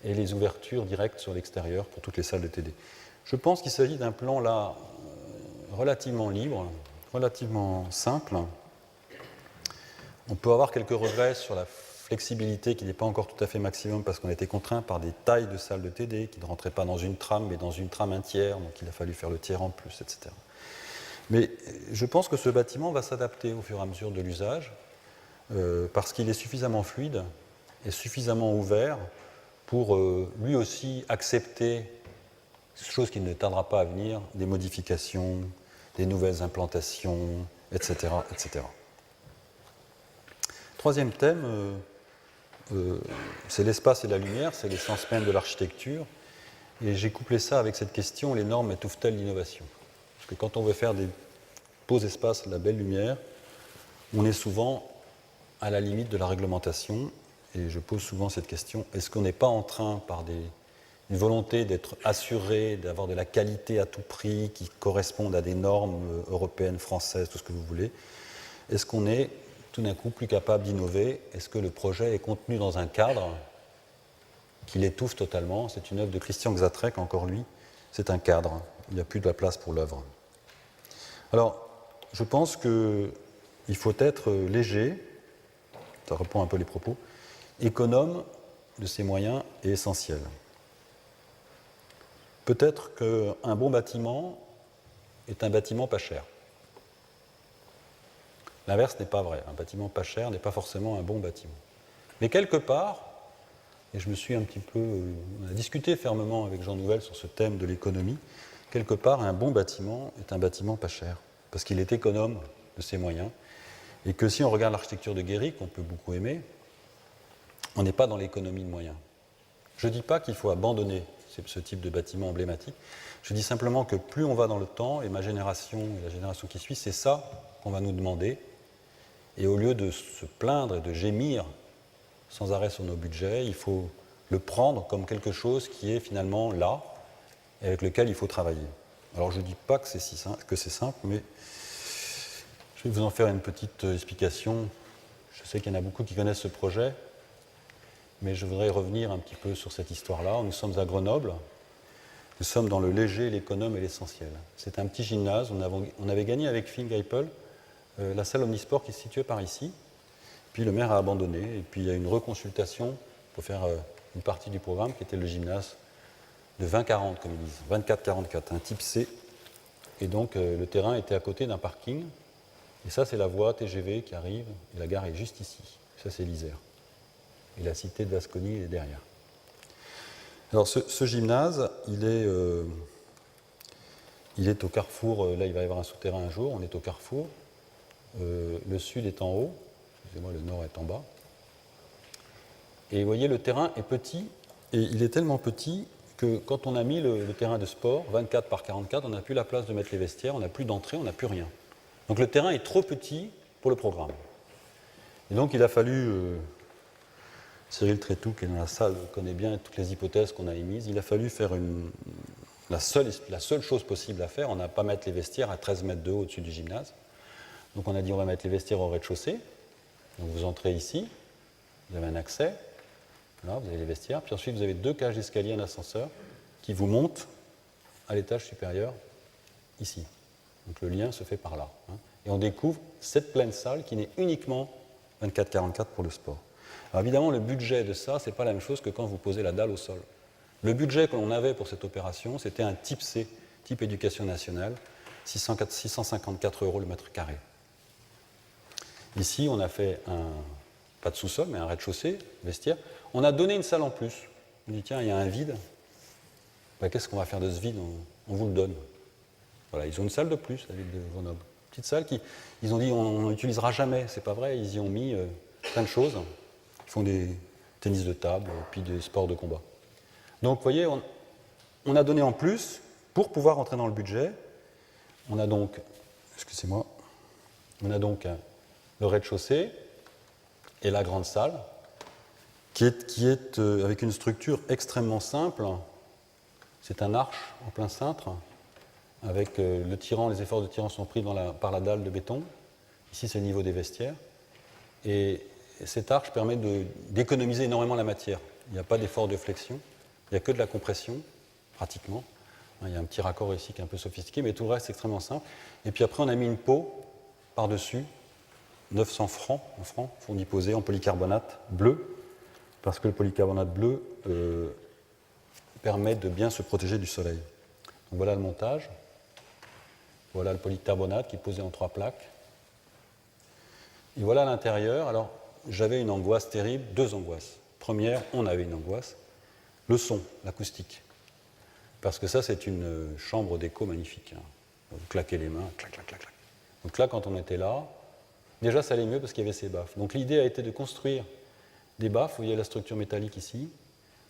et les ouvertures directes sur l'extérieur pour toutes les salles de TD. Je pense qu'il s'agit d'un plan là relativement libre, relativement simple. On peut avoir quelques regrets sur la flexibilité qui n'est pas encore tout à fait maximum parce qu'on a été contraint par des tailles de salles de TD qui ne rentraient pas dans une trame mais dans une trame un tiers, donc il a fallu faire le tiers en plus, etc. Mais je pense que ce bâtiment va s'adapter au fur et à mesure de l'usage parce qu'il est suffisamment fluide et suffisamment ouvert pour lui aussi accepter, chose qui ne tardera pas à venir, des modifications, des nouvelles implantations, etc. etc. Troisième thème, c'est l'espace et la lumière, c'est l'essence même de l'architecture. Et j'ai couplé ça avec cette question, les normes étouffent-elles l'innovation ? Parce que quand on veut faire des beaux espaces, de la belle lumière, on est souvent à la limite de la réglementation. Et je pose souvent cette question, est-ce qu'on n'est pas en train, par une volonté d'être assuré, d'avoir de la qualité à tout prix, qui correspondent à des normes européennes, françaises, tout ce que vous voulez, est-ce qu'on est tout d'un coup plus capable d'innover? Est-ce que le projet est contenu dans un cadre qui l'étouffe totalement? C'est une œuvre de Christian Xatrec, encore lui, c'est un cadre. Il n'y a plus de la place pour l'œuvre. Alors, je pense qu'il faut être léger, ça reprend un peu les propos, économe de ses moyens est essentiel. Peut-être qu'un bon bâtiment est un bâtiment pas cher. L'inverse n'est pas vrai. Un bâtiment pas cher n'est pas forcément un bon bâtiment. Mais quelque part, et je me suis un petit peu... on a discuté fermement avec Jean Nouvel sur ce thème de l'économie, quelque part, un bon bâtiment est un bâtiment pas cher, parce qu'il est économe de ses moyens, et que si on regarde l'architecture de Guéry, qu'on peut beaucoup aimer, on n'est pas dans l'économie de moyens. Je ne dis pas qu'il faut abandonner ce type de bâtiment emblématique, je dis simplement que plus on va dans le temps, et ma génération et la génération qui suit, c'est ça qu'on va nous demander, et au lieu de se plaindre et de gémir sans arrêt sur nos budgets, il faut le prendre comme quelque chose qui est finalement là, et avec lequel il faut travailler. Alors je ne dis pas que c'est simple, mais je vais vous en faire une petite explication. Je sais qu'il y en a beaucoup qui connaissent ce projet, mais je voudrais revenir un petit peu sur cette histoire-là. Nous sommes à Grenoble, nous sommes dans le léger, l'économe et l'essentiel. C'est un petit gymnase, on avait gagné avec Phil Geipel la salle Omnisport qui se situait par ici, puis le maire a abandonné, et puis il y a une reconsultation pour faire une partie du programme qui était le gymnase de 20-40, comme ils disent, 24-44, un type C, et donc le terrain était à côté d'un parking, et ça c'est la voie TGV qui arrive, et la gare est juste ici, ça c'est l'Isère. Et la cité de Vasconie est derrière. Alors ce gymnase, il est au carrefour, là il va y avoir un souterrain un jour, on est au carrefour, le sud est en haut, excusez-moi, le nord est en bas. Et vous voyez, le terrain est petit, et il est tellement petit que quand on a mis le terrain de sport, 24 par 44, on n'a plus la place de mettre les vestiaires, on n'a plus d'entrée, on n'a plus rien. Donc le terrain est trop petit pour le programme. Et donc il a fallu... Cyril Trétou, qui est dans la salle, connaît bien toutes les hypothèses qu'on a émises. Il a fallu faire la seule chose possible à faire. On n'a pas mettre les vestiaires à 13 mètres de haut au-dessus du gymnase. Donc on a dit on va mettre les vestiaires au rez-de-chaussée. Donc vous entrez ici, vous avez un accès, là, vous avez les vestiaires, puis ensuite vous avez 2 cages d'escalier, un ascenseur, qui vous montent à l'étage supérieur, ici. Donc le lien se fait par là. Et on découvre cette pleine salle qui n'est uniquement 24-44 pour le sport. Alors évidemment, le budget de ça, ce n'est pas la même chose que quand vous posez la dalle au sol. Le budget que l'on avait pour cette opération, c'était un type C, type éducation nationale, 654 € le mètre carré. Ici, on a fait pas de sous-sol, mais un rez-de-chaussée, vestiaire. On a donné une salle en plus. On dit, tiens, il y a un vide. Qu'est-ce qu'on va faire de ce vide ? On vous le donne. Voilà, ils ont une salle de plus, la ville de Grenoble. Petite salle ils ont dit, on n'utilisera jamais. C'est pas vrai, ils y ont mis plein de choses. Ils font des tennis de table, puis des sports de combat. Donc, vous voyez, on a donné en plus, pour pouvoir entrer dans le budget, on a donc, excusez-moi, on a donc le rez-de-chaussée et la grande salle, qui est avec une structure extrêmement simple. C'est un arche en plein cintre, avec le tirant, les efforts de tirant sont pris par la dalle de béton. Ici, c'est le niveau des vestiaires. Et cette arche permet d'économiser énormément la matière. Il n'y a pas d'effort de flexion, il n'y a que de la compression, pratiquement. Il y a un petit raccord ici qui est un peu sophistiqué, mais tout le reste est extrêmement simple. Et puis après, on a mis une peau par-dessus, 900 francs en francs, fourni posé en polycarbonate bleu, parce que le polycarbonate bleu permet de bien se protéger du soleil. Donc voilà le montage. Voilà le polycarbonate qui est posé en 3 plaques. Et voilà l'intérieur. Alors, j'avais une angoisse terrible, 2 angoisses. Première, on avait une angoisse, le son, l'acoustique. Parce que ça, c'est une chambre d'écho magnifique. Vous claquez les mains, clac, clac, clac, clac. Donc là, quand on était là, déjà, ça allait mieux parce qu'il y avait ces baffes. Donc l'idée a été de construire des baffes, où il y a la structure métallique ici,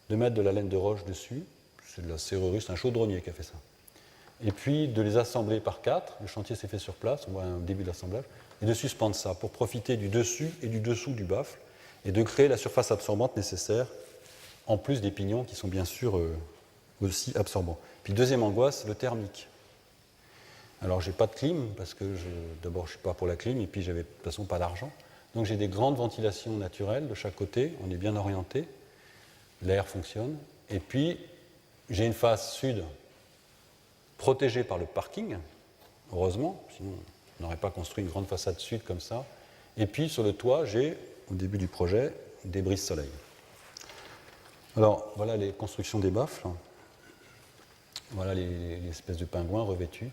de mettre de la laine de roche dessus, c'est de la serrurerie, c'est un chaudronnier qui a fait ça. Et puis de les assembler par 4, le chantier s'est fait sur place, on voit un début d'assemblage, et de suspendre ça pour profiter du dessus et du dessous du baffle, et de créer la surface absorbante nécessaire, en plus des pignons qui sont bien sûr aussi absorbants. Puis deuxième angoisse, le thermique. Alors j'ai pas de clim, parce que d'abord je ne suis pas pour la clim, et puis j'avais de toute façon pas d'argent. Donc j'ai des grandes ventilations naturelles de chaque côté, on est bien orienté, l'air fonctionne, et puis j'ai une face sud protégé par le parking, heureusement, sinon on n'aurait pas construit une grande façade sud comme ça. Et puis sur le toit, j'ai, au début du projet, des brises-soleil. Alors, voilà les constructions des baffles. Voilà les espèces de pingouins revêtus.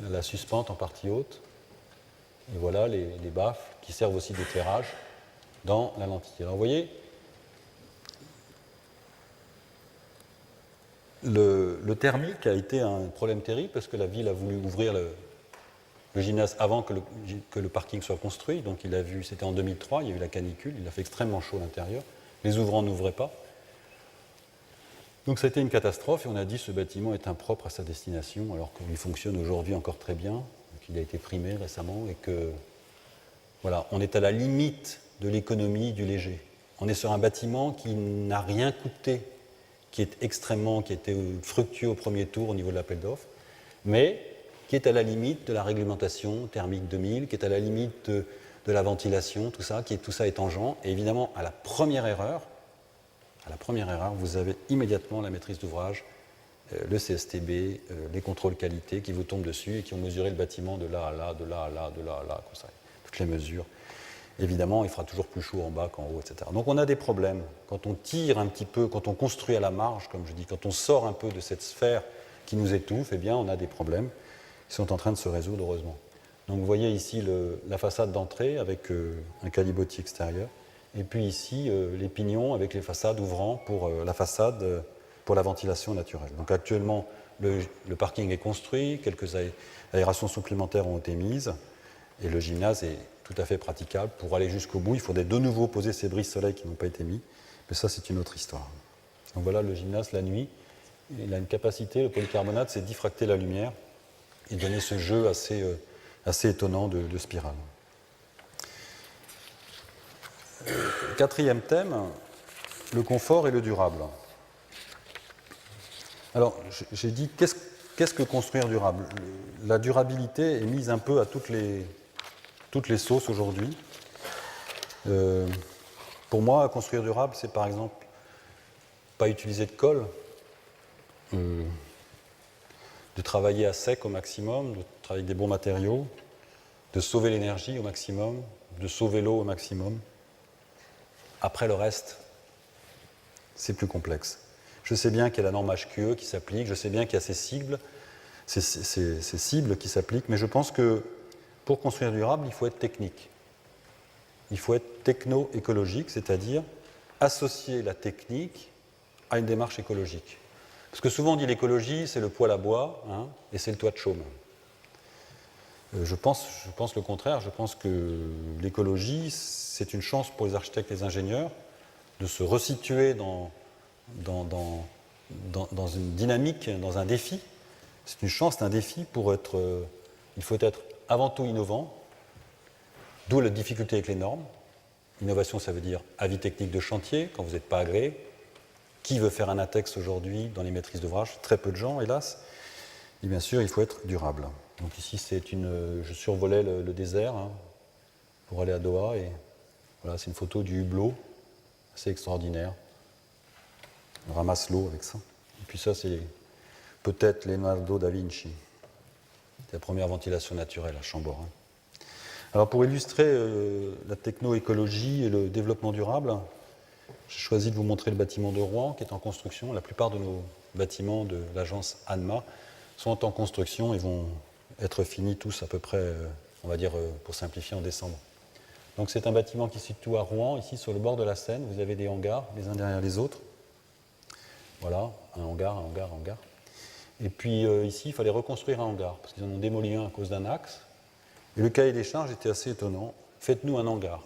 La suspente en partie haute. Et voilà les baffles qui servent aussi d'éclairage dans la lentille. Alors, vous voyez, le thermique a été un problème terrible parce que la ville a voulu ouvrir le gymnase avant que le parking soit construit. Donc, il a vu, c'était en 2003, il y a eu la canicule, il a fait extrêmement chaud à l'intérieur. Les ouvrants n'ouvraient pas. Donc ça a été une catastrophe et on a dit que ce bâtiment est impropre à sa destination alors qu'il fonctionne aujourd'hui encore très bien, qu'il a été primé récemment et que voilà, on est à la limite de l'économie du léger. On est sur un bâtiment qui n'a rien coûté, qui était fructueux au premier tour au niveau de l'appel d'offres, mais qui est à la limite de la réglementation thermique 2000, qui est à la limite de la ventilation, tout ça est tangent. Et évidemment, à la première erreur, vous avez immédiatement la maîtrise d'ouvrage, le CSTB, les contrôles qualité qui vous tombent dessus et qui ont mesuré le bâtiment de là à là, de là à là, de là à là, comme ça, toutes les mesures. Évidemment, il fera toujours plus chaud en bas qu'en haut, etc. Donc on a des problèmes. Quand on tire un petit peu, quand on construit à la marge, comme je dis, quand on sort un peu de cette sphère qui nous étouffe, eh bien on a des problèmes qui sont en train de se résoudre, heureusement. Donc vous voyez ici la façade d'entrée avec un calibotis extérieur. Et puis ici, les pignons avec les façades ouvrant pour la façade, pour la ventilation naturelle. Donc actuellement, le parking est construit, quelques aérations supplémentaires ont été mises, et le gymnase est tout à fait praticable. Pour aller jusqu'au bout, il faudrait de nouveau poser ces brises-soleil qui n'ont pas été mis, mais ça, c'est une autre histoire. Donc voilà le gymnase la nuit. Il a une capacité, le polycarbonate, c'est diffracter la lumière et donner ce jeu assez étonnant de spirale. Quatrième thème, le confort et le durable. Alors, j'ai dit, qu'est-ce que construire durable? La durabilité est mise un peu à toutes les sauces aujourd'hui. Pour moi, construire durable, c'est par exemple pas utiliser de colle, de travailler à sec au maximum, de travailler avec des bons matériaux, de sauver l'énergie au maximum, de sauver l'eau au maximum. Après le reste, c'est plus complexe. Je sais bien qu'il y a la norme HQE qui s'applique, je sais bien qu'il y a ces cibles qui s'appliquent, mais je pense que pour construire durable, il faut être technique. Il faut être techno-écologique, c'est-à-dire associer la technique à une démarche écologique. Parce que souvent on dit l'écologie, c'est le poêle à bois et c'est le toit de chaume. Je pense le contraire. Je pense que l'écologie, c'est une chance pour les architectes et les ingénieurs de se resituer dans une dynamique, dans un défi. C'est une chance, c'est un défi pour être... il faut être avant tout innovant, d'où la difficulté avec les normes. Innovation, ça veut dire avis technique de chantier, quand vous n'êtes pas agréé. Qui veut faire un ATEX aujourd'hui dans les maîtrises d'ouvrage? Très peu de gens, hélas. Et bien sûr, il faut être durable. Donc ici, je survolais le désert pour aller à Doha. Et voilà, c'est une photo du hublot, assez extraordinaire. On ramasse l'eau avec ça. Et puis ça, c'est peut-être Leonardo da Vinci. C'est la première ventilation naturelle à Chambord. Alors pour illustrer la techno-écologie et le développement durable, j'ai choisi de vous montrer le bâtiment de Rouen qui est en construction. La plupart de nos bâtiments de l'agence ANMA sont en construction et vont être finis tous à peu près, on va dire pour simplifier, en décembre. Donc c'est un bâtiment qui se situe à Rouen, ici sur le bord de la Seine. Vous avez des hangars, les uns derrière les autres. Voilà, un hangar, un hangar, un hangar. Et puis ici, il fallait reconstruire un hangar, parce qu'ils en ont démoli un à cause d'un axe. Et le cahier des charges était assez étonnant. Faites-nous un hangar.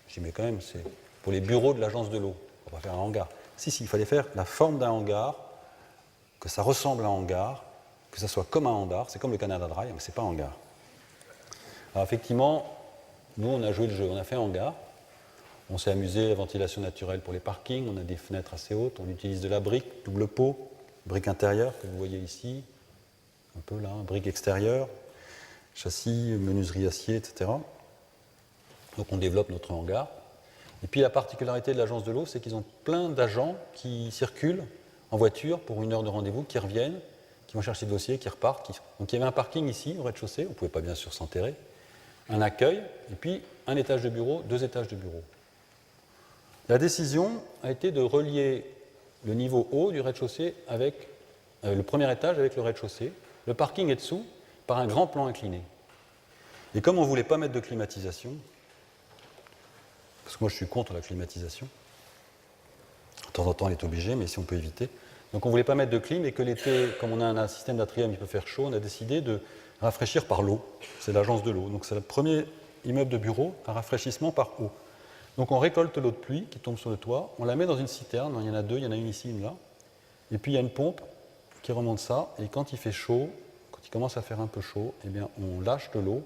J'ai dit, mais quand même, c'est pour les bureaux de l'agence de l'eau. On va pas faire un hangar. Si, il fallait faire la forme d'un hangar, que ça ressemble à un hangar, que ça soit comme un hangar. C'est comme le Canada Dry, mais c'est pas un hangar. Alors effectivement, nous, on a joué le jeu. On a fait un hangar. On s'est amusé à la ventilation naturelle pour les parkings. On a des fenêtres assez hautes. On utilise de la brique, double pot, brique intérieure que vous voyez ici, un peu là, brique extérieure, châssis, menuiserie acier, etc. Donc on développe notre hangar. Et puis la particularité de l'agence de l'eau, c'est qu'ils ont plein d'agents qui circulent en voiture pour une heure de rendez-vous, qui reviennent, qui vont chercher le dossier, qui repartent. Donc il y avait un parking ici, au rez-de-chaussée, on ne pouvait pas bien sûr s'enterrer, un accueil, et puis un étage de bureau, 2 étages de bureau. La décision a été de relier le niveau haut du rez-de-chaussée avec le premier étage avec le rez-de-chaussée. Le parking est dessous par un grand plan incliné. Et comme on ne voulait pas mettre de climatisation, parce que moi je suis contre la climatisation, de temps en temps elle est obligée, mais si on peut éviter. Donc on ne voulait pas mettre de clim et que l'été, comme on a un système d'atrium qui peut faire chaud, on a décidé de rafraîchir par l'eau. C'est l'agence de l'eau. Donc c'est le premier immeuble de bureau à rafraîchissement par eau. Donc on récolte l'eau de pluie qui tombe sur le toit, on la met dans une citerne, il y en a deux, il y en a une ici, une là, et puis il y a une pompe qui remonte ça, et quand il fait chaud, quand il commence à faire un peu chaud, eh bien on lâche de l'eau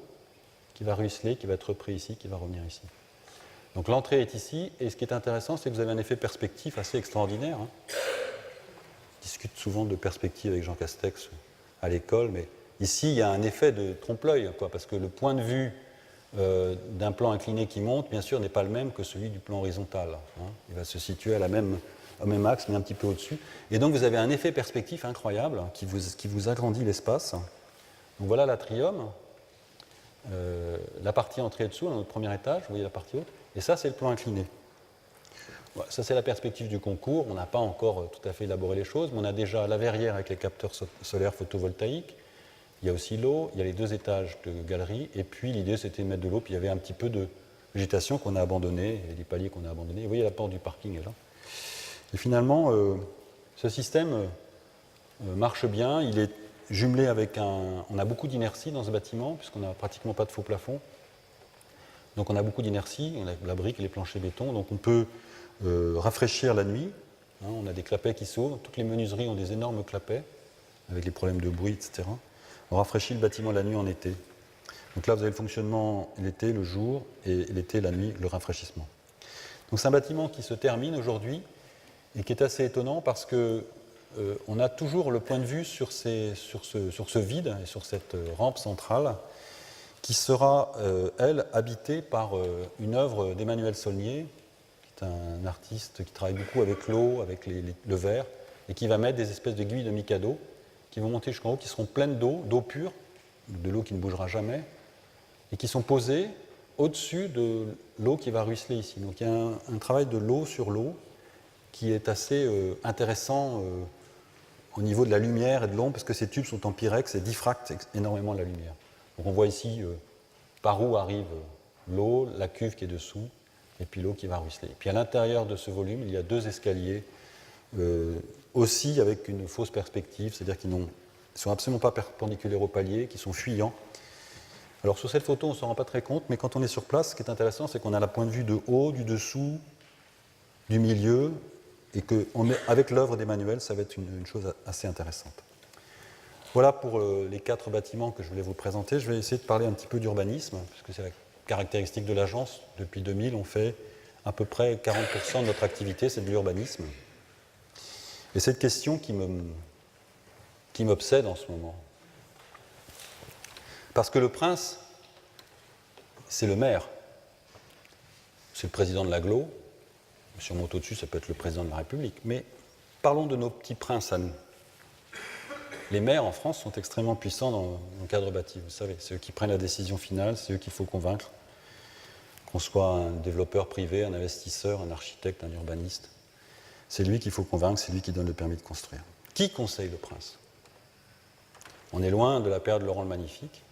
qui va ruisseler, qui va être repris ici, qui va revenir ici. Donc l'entrée est ici, et ce qui est intéressant, c'est que vous avez un effet perspective assez extraordinaire. On discute souvent de perspective avec Jean Castex à l'école, mais ici il y a un effet de trompe-l'œil, parce que le point de vue d'un plan incliné qui monte, bien sûr, n'est pas le même que celui du plan horizontal. Il va se situer au même axe, mais un petit peu au-dessus. Et donc, vous avez un effet perspectif incroyable qui vous agrandit l'espace. Donc, voilà l'atrium. La partie entrée et dessous, dans notre premier étage, vous voyez la partie haute. Et ça, c'est le plan incliné. Voilà, ça, c'est la perspective du concours. On n'a pas encore tout à fait élaboré les choses, mais on a déjà la verrière avec les capteurs solaires photovoltaïques. Il y a aussi l'eau, il y a les 2 étages de galerie, et puis l'idée c'était de mettre de l'eau, puis il y avait un petit peu de végétation qu'on a abandonnée, et des paliers qu'on a abandonnés. Vous voyez, la porte du parking est là. Et finalement, ce système marche bien, il est jumelé avec on a beaucoup d'inertie dans ce bâtiment, puisqu'on n'a pratiquement pas de faux plafond. Donc on a beaucoup d'inertie, on a la brique et les planchers béton, donc on peut rafraîchir la nuit. On a des clapets qui s'ouvrent, toutes les menuiseries ont des énormes clapets, avec les problèmes de bruit, etc. On rafraîchit le bâtiment la nuit en été. Donc là, vous avez le fonctionnement l'été, le jour, et l'été, la nuit, le rafraîchissement. Donc c'est un bâtiment qui se termine aujourd'hui et qui est assez étonnant parce qu'on a toujours le point de vue sur ce vide et sur cette rampe centrale qui sera, elle, habitée par une œuvre d'Emmanuel Saulnier, qui est un artiste qui travaille beaucoup avec l'eau, avec le verre, et qui va mettre des espèces d'aiguilles de Mikado qui vont monter jusqu'en haut, qui seront pleines d'eau pure, de l'eau qui ne bougera jamais, et qui sont posées au-dessus de l'eau qui va ruisseler ici. Donc il y a un travail de l'eau sur l'eau qui est assez intéressant au niveau de la lumière et de l'ombre, parce que ces tubes sont en pyrex et diffractent énormément la lumière. Donc on voit ici par où arrive l'eau, la cuve qui est dessous, et puis l'eau qui va ruisseler. Et puis à l'intérieur de ce volume, il y a 2 escaliers, aussi avec une fausse perspective, c'est-à-dire qu'ils ne sont absolument pas perpendiculaires au palier, qui sont fuyants. Alors sur cette photo, on ne s'en rend pas très compte, mais quand on est sur place, ce qui est intéressant, c'est qu'on a la point de vue de haut, du dessous, du milieu, et qu'avec l'œuvre d'Emmanuel, ça va être une chose assez intéressante. Voilà pour les 4 bâtiments que je voulais vous présenter. Je vais essayer de parler un petit peu d'urbanisme, puisque c'est la caractéristique de l'agence. Depuis 2000, on fait à peu près 40% de notre activité, c'est de l'urbanisme. Et cette question qui m'obsède en ce moment. Parce que le prince, c'est le maire. C'est le président de l'agglo. Si on monte au-dessus, ça peut être le président de la République. Mais parlons de nos petits princes à nous. Les maires en France sont extrêmement puissants dans le cadre bâti. Vous savez, c'est eux qui prennent la décision finale, c'est eux qu'il faut convaincre. Qu'on soit un développeur privé, un investisseur, un architecte, un urbaniste. C'est lui qu'il faut convaincre, c'est lui qui donne le permis de construire. Qui conseille le prince? On est loin de la période de Laurent le Magnifique,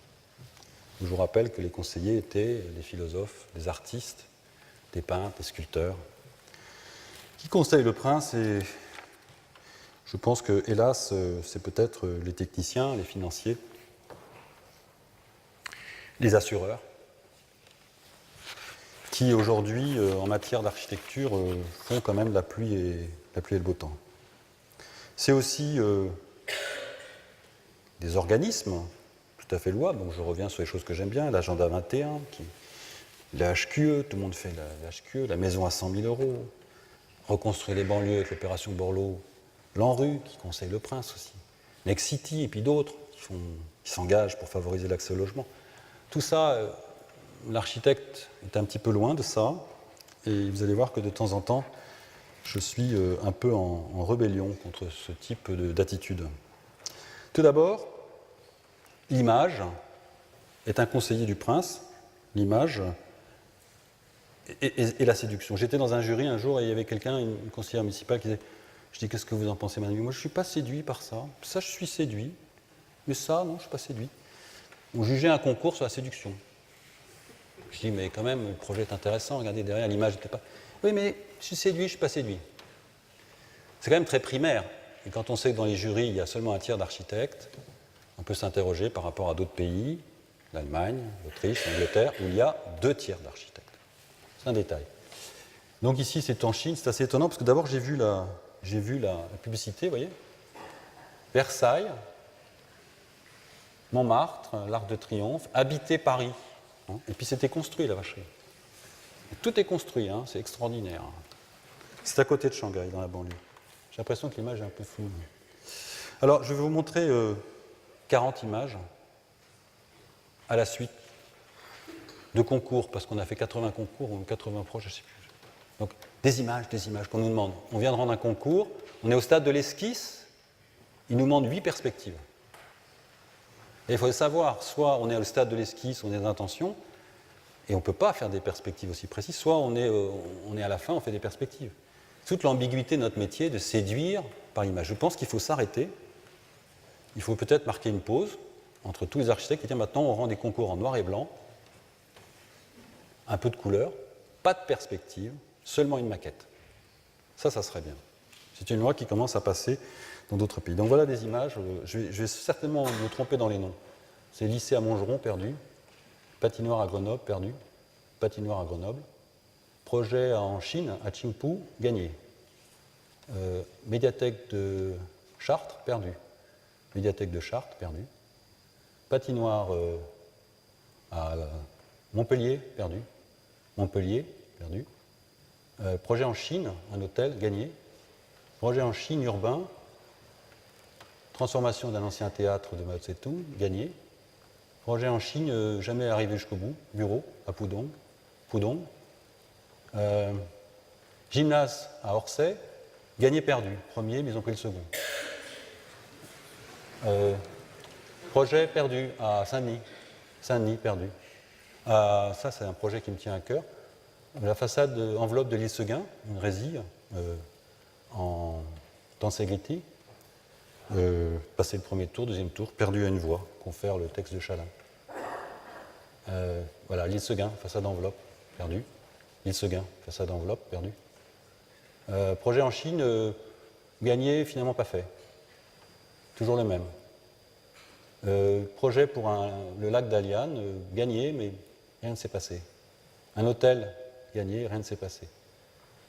où je vous rappelle que les conseillers étaient des philosophes, des artistes, des peintres, des sculpteurs. Qui conseille le prince? Et je pense que, hélas, c'est peut-être les techniciens, les financiers, les assureurs, qui aujourd'hui, en matière d'architecture, font quand même la pluie et le beau temps. C'est aussi des organismes tout à fait louables, donc je reviens sur les choses que j'aime bien, l'agenda 21, la HQE, tout le monde fait la HQE, la maison à 100 000 €, reconstruire les banlieues avec l'opération Borloo, l'ANRU, qui conseille le prince aussi, Next City, et puis d'autres qui s'engagent pour favoriser l'accès au logement. Tout ça, l'architecte est un petit peu loin de ça, et vous allez voir que de temps en temps, je suis un peu en rébellion contre ce type d'attitude. Tout d'abord, l'image est un conseiller du prince. L'image et la séduction. J'étais dans un jury un jour et il y avait quelqu'un, une conseillère municipale, qui disait, je dis, qu'est-ce que vous en pensez, madame? Moi, je ne suis pas séduit par ça. Ça, je suis séduit. Mais ça, non, je ne suis pas séduit. On jugeait un concours sur la séduction. Je dis, mais quand même, le projet est intéressant. Regardez, derrière, l'image n'était pas... Oui, mais je suis séduit, je ne suis pas séduit. C'est quand même très primaire. Et quand on sait que dans les jurys, il y a seulement un tiers d'architectes, on peut s'interroger par rapport à d'autres pays, l'Allemagne, l'Autriche, l'Angleterre, où il y a 2 tiers d'architectes. C'est un détail. Donc ici, c'est en Chine, c'est assez étonnant, parce que d'abord, j'ai vu la publicité, vous voyez, Versailles, Montmartre, l'Arc de Triomphe, habiter Paris. Hein, et puis c'était construit, la vacherie. Tout est construit, hein, c'est extraordinaire. C'est à côté de Shanghai, dans la banlieue. J'ai l'impression que l'image est un peu floue. Alors, je vais vous montrer 40 images à la suite de concours, parce qu'on a fait 80 concours ou 80 projets, je ne sais plus. Donc, des images qu'on nous demande. On vient de rendre un concours, on est au stade de l'esquisse, il nous demande 8 perspectives. Et il faut le savoir, soit on est au stade de l'esquisse, on est dans l'intention, et on ne peut pas faire des perspectives aussi précises, soit on est à la fin, on fait des perspectives. Toute l'ambiguïté de notre métier de séduire par l'image. Je pense qu'il faut s'arrêter, il faut peut-être marquer une pause entre tous les architectes et dire maintenant on rend des concours en noir et blanc, un peu de couleur, pas de perspective, seulement une maquette. Ça serait bien. C'est une loi qui commence à passer dans d'autres pays. Donc voilà des images, je vais certainement me tromper dans les noms. C'est lycée à Montgeron, perdu. Patinoire à Grenoble, perdu. Patinoire à Grenoble. Projet en Chine, à Qingpu, gagné. Médiathèque de Chartres, perdu. Médiathèque de Chartres, perdu. Patinoire à Montpellier, perdu. Montpellier, perdu. Projet en Chine, un hôtel, gagné. Projet en Chine urbain, transformation d'un ancien théâtre de Mao Tse-tung, gagné. Projet en Chine, jamais arrivé jusqu'au bout, bureau à Pudong. Gymnase à Orsay, gagné perdu, premier, mais ils ont pris le second. Projet perdu à Saint-Denis, perdu. Ça, c'est un projet qui me tient à cœur. La façade enveloppe de l'île Seguin, une résille en tensegrity. Passé le premier tour, deuxième tour, perdu à une voix, confère le texte de Chalin. Voilà, l'île Seguin, façade enveloppe, perdu. L'île Seguin, façade enveloppe, perdu. Projet en Chine, gagné, finalement pas fait. Toujours le même. Projet pour le lac d'Aliane, gagné, mais rien ne s'est passé. Un hôtel, gagné, rien ne s'est passé.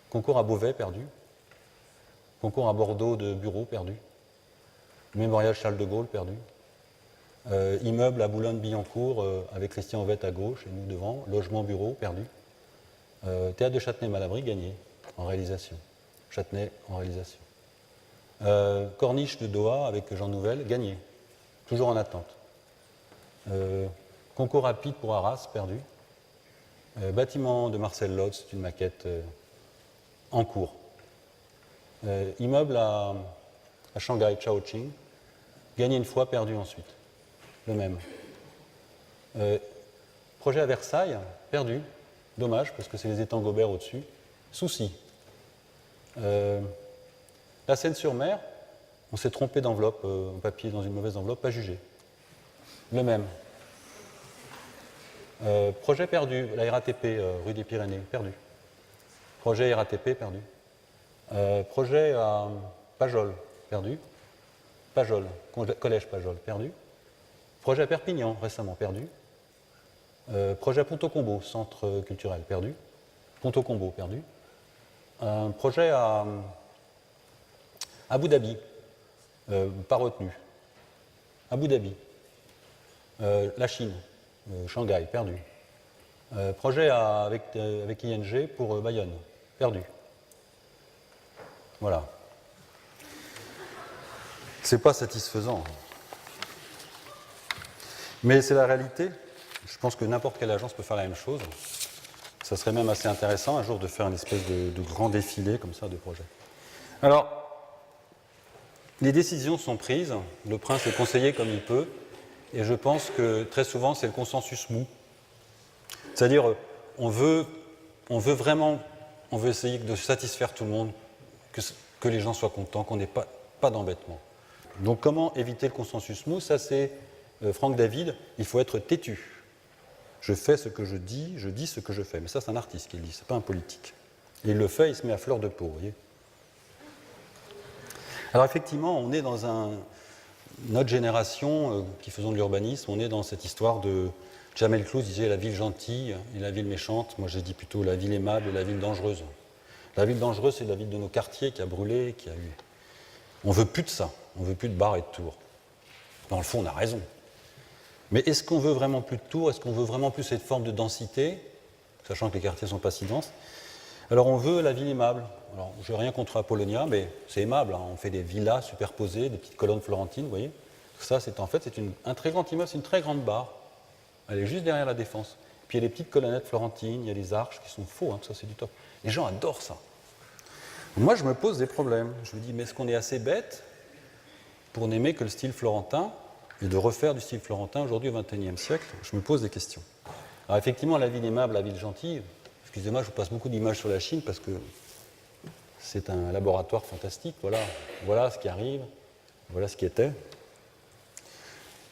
Concours à Beauvais, perdu. Concours à Bordeaux de bureau, perdu. Mémorial Charles de Gaulle, perdu. Immeuble à Boulogne-Billancourt, avec Christian Ovette à gauche et nous devant. Logement bureau, perdu. Théâtre de Châtenay-Malabry, gagné, en réalisation. Châtenay, en réalisation. Corniche de Doha, avec Jean Nouvel, gagné. Toujours en attente. Concours rapide pour Arras, perdu. Bâtiment de Marcel Lotz, c'est une maquette en cours. Immeuble à Shanghai, Chao-Ching, gagné une fois, perdu ensuite. Le même. Projet à Versailles, perdu. Dommage, parce que c'est les étangs Gobert au-dessus. Souci. La Seine-sur-Mer, on s'est trompé d'enveloppe, en papier dans une mauvaise enveloppe, pas jugé. Le même. Projet perdu, la RATP, rue des Pyrénées, perdu. Projet RATP, perdu. Projet à Pajol, perdu. Pajol, collège Pajol, perdu. Projet à Perpignan, récemment, perdu. Projet à Ponto-Combo, centre culturel, perdu. Ponto-Combo, perdu. Projet à Abu Dhabi, pas retenu. Abu Dhabi. La Chine, Shanghai, perdu. Projet avec ING pour Bayonne, perdu. Voilà. C'est pas satisfaisant. Mais c'est la réalité. Je pense que n'importe quelle agence peut faire la même chose. Ça serait même assez intéressant un jour de faire une espèce de grand défilé comme ça de projets. Alors, les décisions sont prises, le prince est conseillé comme il peut, et je pense que très souvent c'est le consensus mou. C'est-à-dire, on veut essayer de satisfaire tout le monde, que les gens soient contents, qu'on n'ait pas d'embêtement. Donc comment éviter le consensus mou? Ça c'est Frank David, il faut être têtu. Je fais ce que je dis ce que je fais. Mais ça c'est un artiste qui le dit, c'est pas un politique. Et il le fait, il se met à fleur de peau, vous voyez. Alors effectivement, on est dans notre génération qui faisons de l'urbanisme, on est dans cette histoire de Jamel Clouse disait la ville gentille et la ville méchante. Moi j'ai dit plutôt la ville aimable et la ville dangereuse. La ville dangereuse, c'est la ville de nos quartiers qui a brûlé, qui a eu. On veut plus de ça, on veut plus de bars et de tours. Dans le fond, on a raison. Mais est-ce qu'on veut vraiment plus de tours? Est-ce qu'on veut vraiment plus cette forme de densité, sachant que les quartiers ne sont pas si denses? Alors on veut la ville aimable. Alors je n'ai rien contre Apollonia, mais c'est aimable. Hein. On fait des villas superposées, des petites colonnes florentines, vous voyez. Ça, c'est un très grand immeuble, c'est une très grande barre. Elle est juste derrière la Défense. Puis il y a des petites colonnettes florentines, il y a des arches qui sont faux, hein, ça c'est du top. Les gens adorent ça. Moi je me pose des problèmes. Je me dis, mais est-ce qu'on est assez bête pour n'aimer que le style florentin et de refaire du style florentin aujourd'hui au XXIe siècle? Je me pose des questions. Alors effectivement, la ville aimable, la ville gentille, excusez-moi, je vous passe beaucoup d'images sur la Chine parce que c'est un laboratoire fantastique. Voilà ce qui arrive, voilà ce qui était.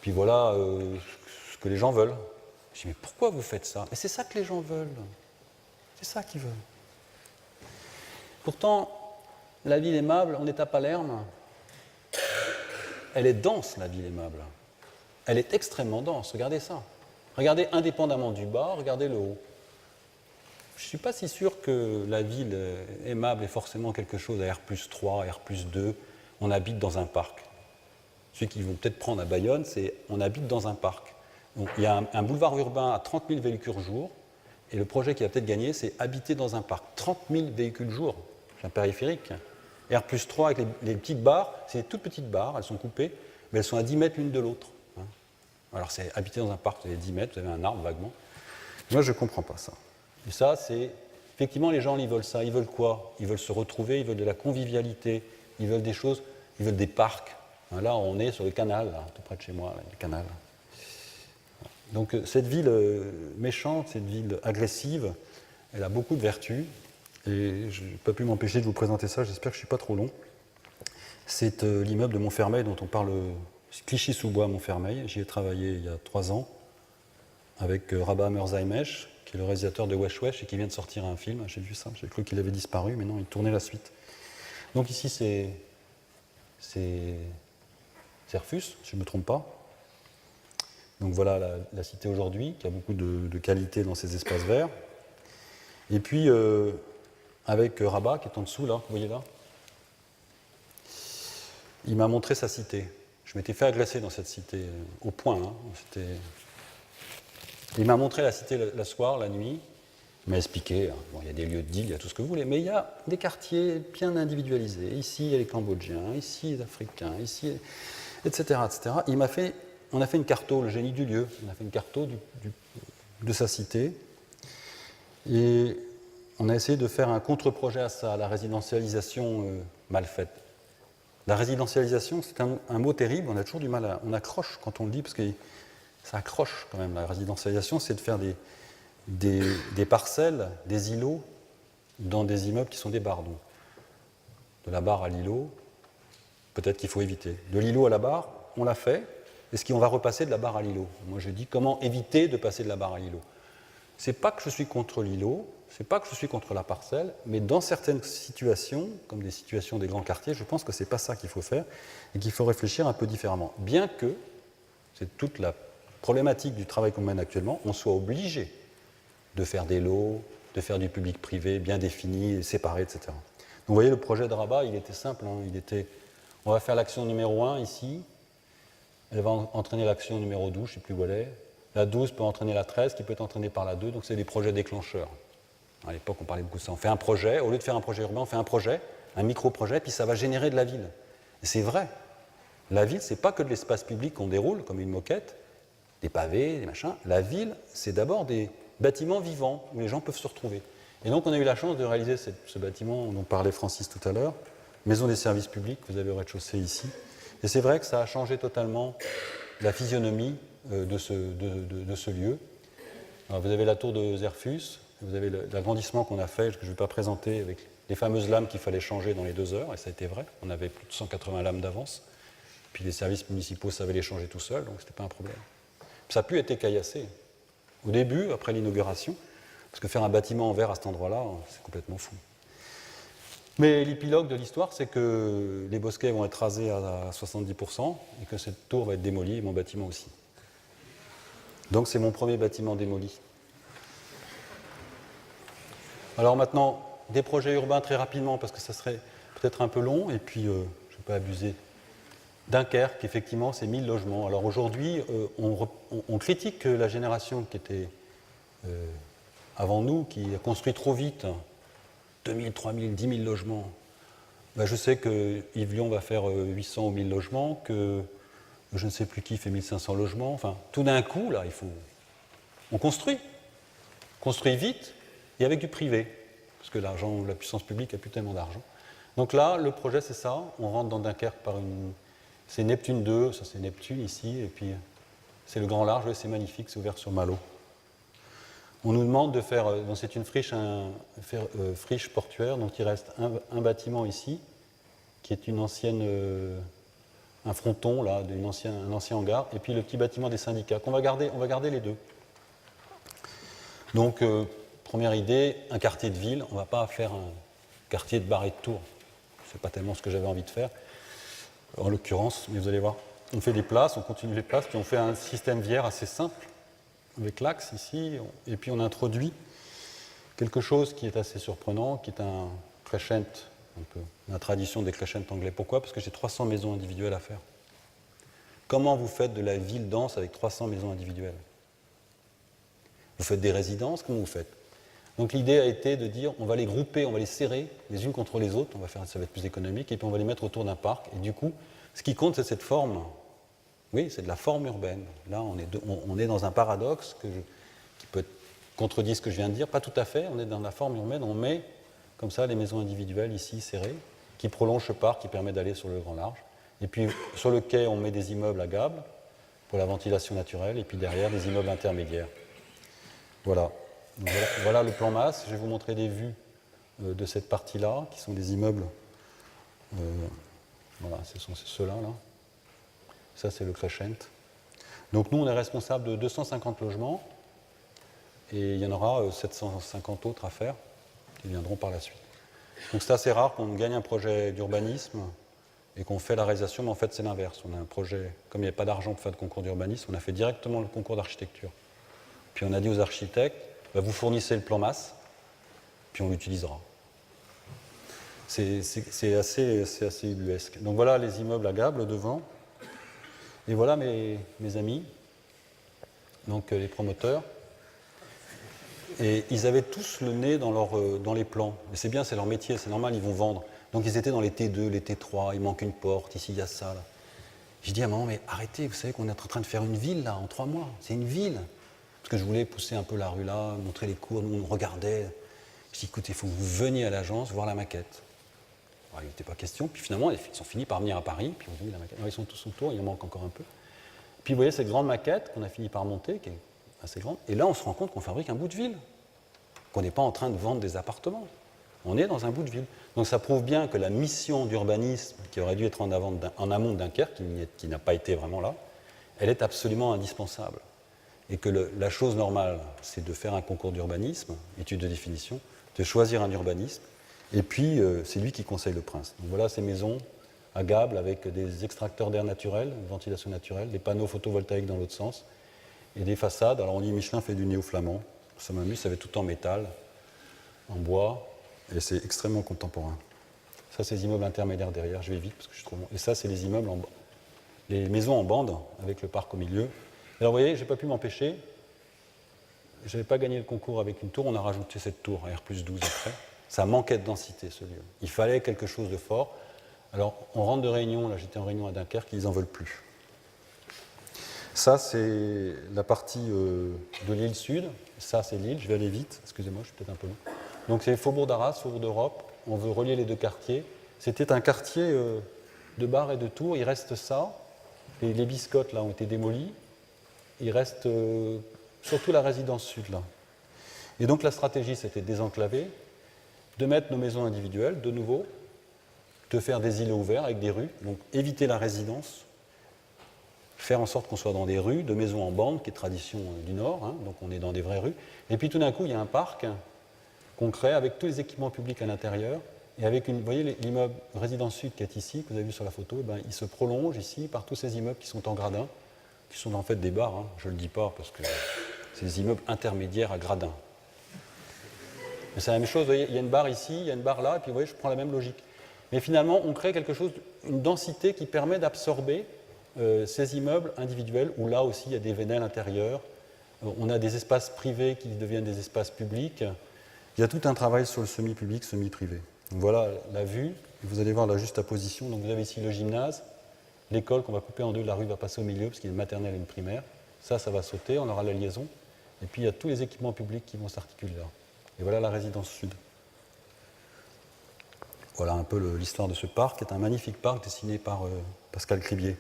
Puis voilà ce que les gens veulent. Je dis, mais pourquoi vous faites ça? Mais c'est ça que les gens veulent. C'est ça qu'ils veulent. Pourtant, la ville aimable, on est à Palerme. Elle est dense, la ville aimable. Elle est extrêmement dense, regardez ça. Regardez indépendamment du bas, regardez le haut. Je ne suis pas si sûr que la ville aimable est forcément quelque chose à R+3, R+2. On habite dans un parc. Ceux qui vont peut-être prendre à Bayonne, c'est on habite dans un parc. Donc, il y a un boulevard urbain à 30 000 véhicules jour, et le projet qui va peut-être gagner, c'est habiter dans un parc. 30 000 véhicules jour, c'est un périphérique. R+3 avec les petites barres, c'est des toutes petites barres, elles sont coupées, mais elles sont à 10 mètres l'une de l'autre. Alors c'est habiter dans un parc, vous avez 10 mètres, vous avez un arbre vaguement. Moi je ne comprends pas ça. Et ça, c'est. Effectivement, les gens, ils veulent ça. Ils veulent quoi? Ils veulent se retrouver, ils veulent de la convivialité, ils veulent des choses, ils veulent des parcs. Là, on est sur le canal, là, tout près de chez moi, là, le canal. Donc, cette ville méchante, cette ville agressive, elle a beaucoup de vertus. Et je n'ai pas pu m'empêcher de vous présenter ça, j'espère que je ne suis pas trop long. C'est l'immeuble de Montfermeil dont on parle, Clichy-sous-Bois, Montfermeil. J'y ai travaillé il y a 3 ans avec Rabah Merzaimesh, qui est le réalisateur de Wesh Wesh et qui vient de sortir un film. J'ai vu ça, j'ai cru qu'il avait disparu, mais non, il tournait la suite. Donc ici, c'est Cerfus, si je ne me trompe pas. Donc voilà la cité aujourd'hui, qui a beaucoup de qualité dans ses espaces verts. Et puis, avec Rabah, qui est en dessous, là, vous voyez là, il m'a montré sa cité. Je m'étais fait agresser dans cette cité, au point. Hein, il m'a montré la cité le soir, la nuit. Il m'a expliqué, bon, il y a des lieux de deal, il y a tout ce que vous voulez, mais il y a des quartiers bien individualisés. Ici, il y a les Cambodgiens, ici, les Africains, ici, etc. etc. On a fait une carto, le génie du lieu, on a fait une carto de sa cité. Et on a essayé de faire un contre-projet à ça, à la résidentialisation mal faite. La résidentialisation, c'est un mot terrible, on a toujours du mal on accroche quand on le dit, parce que ça accroche quand même. La résidentialisation, c'est de faire des parcelles, des îlots, dans des immeubles qui sont des barres. Donc, de la barre à l'îlot, peut-être qu'il faut éviter. De l'îlot à la barre, on l'a fait, est-ce qu'on va repasser de la barre à l'îlot? Moi, je dis comment éviter de passer de la barre à l'îlot. C'est pas que je suis contre l'îlot, c'est pas que je suis contre la parcelle, mais dans certaines situations, comme des situations des grands quartiers, je pense que c'est pas ça qu'il faut faire et qu'il faut réfléchir un peu différemment. Bien que, c'est toute la problématique du travail qu'on mène actuellement, on soit obligé de faire des lots, de faire du public-privé bien défini, séparé, etc. Donc vous voyez, le projet de Rabah, il était simple. Hein, on va faire l'action numéro 1 ici, elle va entraîner l'action numéro 12, je ne sais plus où elle est. La 12 peut entraîner la 13, qui peut être entraînée par la 2, donc c'est des projets déclencheurs. À l'époque, on parlait beaucoup de ça. On fait un projet, au lieu de faire un projet urbain, on fait un projet, un micro-projet, puis ça va générer de la ville. Et c'est vrai. La ville, ce n'est pas que de l'espace public qu'on déroule, comme une moquette, des pavés, des machins. La ville, c'est d'abord des bâtiments vivants, où les gens peuvent se retrouver. Et donc, on a eu la chance de réaliser ce bâtiment dont parlait Francis tout à l'heure, maison des services publics, vous avez au rez-de-chaussée ici. Et c'est vrai que ça a changé totalement la physionomie de ce lieu. Alors, vous avez la tour de Zerfus, vous avez l'agrandissement qu'on a fait, que je ne vais pas présenter, avec les fameuses lames qu'il fallait changer dans les 2 heures, et ça a été vrai. On avait plus de 180 lames d'avance. Puis les services municipaux savaient les changer tout seuls, donc ce n'était pas un problème. Ça a pu être caillassé. Au début, après l'inauguration, parce que faire un bâtiment en verre à cet endroit-là, c'est complètement fou. Mais l'épilogue de l'histoire, c'est que les bosquets vont être rasés à 70% et que cette tour va être démolie et mon bâtiment aussi. Donc c'est mon premier bâtiment démoli. Alors maintenant, des projets urbains très rapidement, parce que ça serait peut-être un peu long, et puis je ne vais pas abuser. Dunkerque, effectivement, c'est 1000 logements. Alors aujourd'hui, on critique la génération qui était avant nous, qui a construit trop vite, 2000, 3000, 10 000 logements. Ben, je sais que Yves Lion va faire 800 ou 1000 logements, que je ne sais plus qui fait 1500 logements. Enfin, tout d'un coup, là, on construit. On construit vite et avec du privé, parce que l'argent, la puissance publique n'a plus tellement d'argent. Donc là, le projet, c'est ça. On rentre dans Dunkerque par c'est Neptune 2, ça c'est Neptune ici, et puis c'est le Grand Large, c'est magnifique, c'est ouvert sur Malo. On nous demande de faire, donc c'est une friche, friche portuaire, donc il reste un bâtiment ici, qui est une ancienne, un fronton, là, un ancien hangar, et puis le petit bâtiment des syndicats, on va garder les deux. Donc, première idée, un quartier de ville, on ne va pas faire un quartier de bar et de tours. Ce n'est pas tellement ce que j'avais envie de faire, en l'occurrence, mais vous allez voir. On fait des places, on continue les places, puis on fait un système viaire assez simple, avec l'axe ici, et puis on introduit quelque chose qui est assez surprenant, qui est un crescent, un peu la tradition des crescents anglais. Pourquoi ? Parce que j'ai 300 maisons individuelles à faire. Comment vous faites de la ville dense avec 300 maisons individuelles ? Vous faites des résidences, comment vous faites ? Donc l'idée a été de dire, on va les grouper, on va les serrer les unes contre les autres, ça va être plus économique, et puis on va les mettre autour d'un parc, et du coup, ce qui compte, c'est cette forme. Oui, c'est de la forme urbaine. Là, on est dans un paradoxe qui peut contredire ce que je viens de dire. Pas tout à fait, on est dans la forme urbaine. On met comme ça les maisons individuelles ici serrées, qui prolongent ce parc, qui permet d'aller sur le Grand Large. Et puis sur le quai, on met des immeubles à gables pour la ventilation naturelle, et puis derrière, des immeubles intermédiaires. Voilà. Donc, voilà le plan masse. Je vais vous montrer des vues de cette partie-là, qui sont des immeubles. Voilà, ce sont ceux-là, là. Ça, c'est le crescent. Donc nous, on est responsable de 250 logements et il y en aura 750 autres à faire qui viendront par la suite. Donc c'est assez rare qu'on gagne un projet d'urbanisme et qu'on fait la réalisation, mais en fait, c'est l'inverse. On a un projet, comme il n'y avait pas d'argent pour faire de concours d'urbanisme, on a fait directement le concours d'architecture. Puis on a dit aux architectes, bah, vous fournissez le plan masse, puis on l'utilisera. C'est assez ubuesque. Donc voilà les immeubles à gables devant. Et voilà mes amis, donc les promoteurs. Et ils avaient tous le nez dans les plans. Mais c'est bien, c'est leur métier, c'est normal, ils vont vendre. Donc ils étaient dans les T2, les T3, il manque une porte, ici il y a ça. Là. J'ai dit à maman, mais arrêtez, vous savez qu'on est en train de faire une ville là, en 3 mois. C'est une ville. Parce que je voulais pousser un peu la rue là, montrer les cours, nous on regardait. J'ai dit, écoutez, il faut que vous veniez à l'agence voir la maquette. Alors, il n'était pas question. Puis finalement, ils sont finis par venir à Paris, puis on a vu la maquette. Alors, ils sont tous autour, il en manque encore un peu. Puis vous voyez cette grande maquette qu'on a fini par monter, qui est assez grande. Et là, on se rend compte qu'on fabrique un bout de ville. Qu'on n'est pas en train de vendre des appartements. On est dans un bout de ville. Donc ça prouve bien que la mission d'urbanisme, qui aurait dû être en amont de Dunkerque, qui n'a pas été vraiment là, elle est absolument indispensable. Et que la chose normale, c'est de faire un concours d'urbanisme, étude de définition, de choisir un urbanisme, et puis c'est lui qui conseille le prince. Donc voilà ces maisons à gables avec des extracteurs d'air naturel, une ventilation naturelle, des panneaux photovoltaïques dans l'autre sens, et des façades. Alors on dit Michelin fait du néo-flamand. Ça m'amuse, ça va être tout en métal, en bois, et c'est extrêmement contemporain. Ça, c'est les immeubles intermédiaires derrière, je vais vite parce que je suis trop long. Et ça, c'est les immeubles, les maisons en bande, avec le parc au milieu. Alors vous voyez, je n'ai pas pu m'empêcher. Je n'avais pas gagné le concours avec une tour, on a rajouté cette tour, R+12 après. Ça manquait de densité, ce lieu. Il fallait quelque chose de fort. Alors, on rentre de réunion, là j'étais en réunion à Dunkerque, ils n'en veulent plus. Ça, c'est la partie de l'île sud. Ça, c'est l'île. Je vais aller vite. Excusez-moi, je suis peut-être un peu long. Donc, c'est Faubourg d'Arras, Faubourg d'Europe. On veut relier les deux quartiers. C'était un quartier de bars et de tours. Il reste ça. Les biscottes, là, ont été démolies. Il reste surtout la résidence sud, là. Et donc, la stratégie, c'était de désenclaver, de mettre nos maisons individuelles, de nouveau, de faire des îlots ouverts avec des rues, donc éviter la résidence, faire en sorte qu'on soit dans des rues, de maisons en bande, qui est tradition du Nord, hein, donc on est dans des vraies rues. Et puis tout d'un coup, il y a un parc qu'on crée avec tous les équipements publics à l'intérieur, et avec vous voyez l'immeuble Résidence Sud qui est ici, que vous avez vu sur la photo, eh ben, il se prolonge ici par tous ces immeubles qui sont en gradin, qui sont en fait des bars, hein, je ne le dis pas parce que c'est des immeubles intermédiaires à gradin. Mais c'est la même chose, vous voyez, il y a une barre ici, il y a une barre là, et puis vous voyez, je prends la même logique. Mais finalement, on crée quelque chose, une densité qui permet d'absorber ces immeubles individuels, où là aussi il y a des vénelles intérieures, on a des espaces privés qui deviennent des espaces publics. Il y a tout un travail sur le semi-public, semi-privé. Donc voilà la vue, vous allez voir la juxtaposition. Donc vous avez ici le gymnase, l'école qu'on va couper en deux, la rue va passer au milieu, parce qu'il y a une maternelle et une primaire. Ça va sauter, on aura la liaison. Et puis il y a tous les équipements publics qui vont s'articuler là. Et voilà la résidence sud. Voilà un peu l'histoire de ce parc, qui est un magnifique parc dessiné par Pascal Cribier.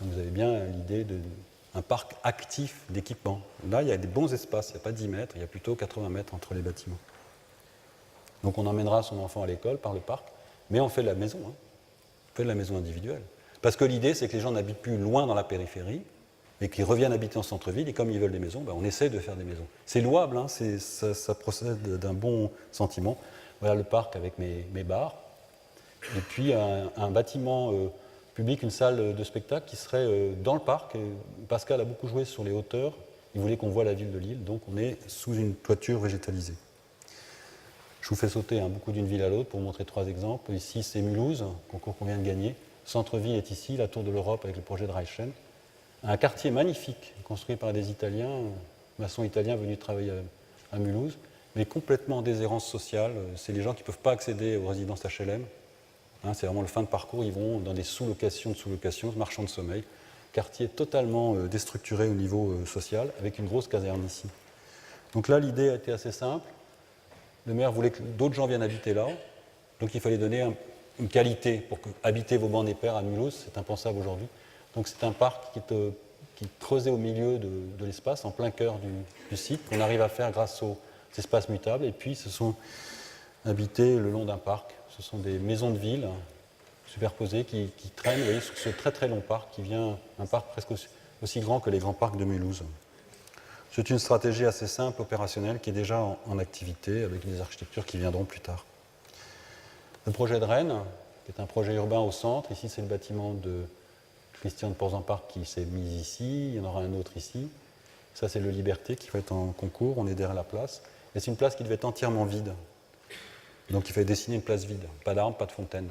Donc vous avez bien l'idée d'un parc actif d'équipement. Là, il y a des bons espaces, il n'y a pas 10 mètres, il y a plutôt 80 mètres entre les bâtiments. Donc on emmènera son enfant à l'école par le parc, mais on fait de la maison, hein. On fait de la maison individuelle. Parce que l'idée, c'est que les gens n'habitent plus loin dans la périphérie, mais qu'ils reviennent habiter en centre-ville, et comme ils veulent des maisons, ben on essaie de faire des maisons. C'est louable, hein, ça procède d'un bon sentiment. Voilà le parc avec mes bars, et puis un bâtiment public, une salle de spectacle qui serait dans le parc. Et Pascal a beaucoup joué sur les hauteurs, il voulait qu'on voit la ville de Lille, donc on est sous une toiture végétalisée. Je vous fais sauter beaucoup d'une ville à l'autre pour vous montrer 3 exemples. Ici, c'est Mulhouse, concours qu'on vient de gagner. Centre-ville est ici, la Tour de l'Europe avec le projet de Reichen. Un quartier magnifique, construit par des Italiens, maçons italiens venus travailler à Mulhouse, mais complètement en déshérence sociale. C'est les gens qui ne peuvent pas accéder aux résidences HLM. Hein, c'est vraiment le fin de parcours, ils vont dans des sous-locations de sous-locations, marchands de sommeil. Quartier totalement déstructuré au niveau social, avec une grosse caserne ici. Donc là, l'idée a été assez simple. Le maire voulait que d'autres gens viennent habiter là, donc il fallait donner une qualité pour que habiter Vauban-des-Pères à Mulhouse, c'est impensable aujourd'hui. Donc c'est un parc qui est creusé au milieu de l'espace, en plein cœur du site, qu'on arrive à faire grâce aux espaces mutables, et puis ce sont habités le long d'un parc. Ce sont des maisons de ville superposées qui traînent, vous voyez, sur ce très très long parc, qui vient un parc presque aussi grand que les grands parcs de Mulhouse. C'est une stratégie assez simple, opérationnelle, qui est déjà en activité, avec des architectures qui viendront plus tard. Le projet de Rennes, qui est un projet urbain au centre, ici c'est le bâtiment de Christian de Porzenparc qui s'est mis ici, il y en aura un autre ici. Ça c'est le Liberté qui va être en concours, on est derrière la place. Et c'est une place qui devait être entièrement vide. Donc il fallait dessiner une place vide, pas d'arbres, pas de fontaine,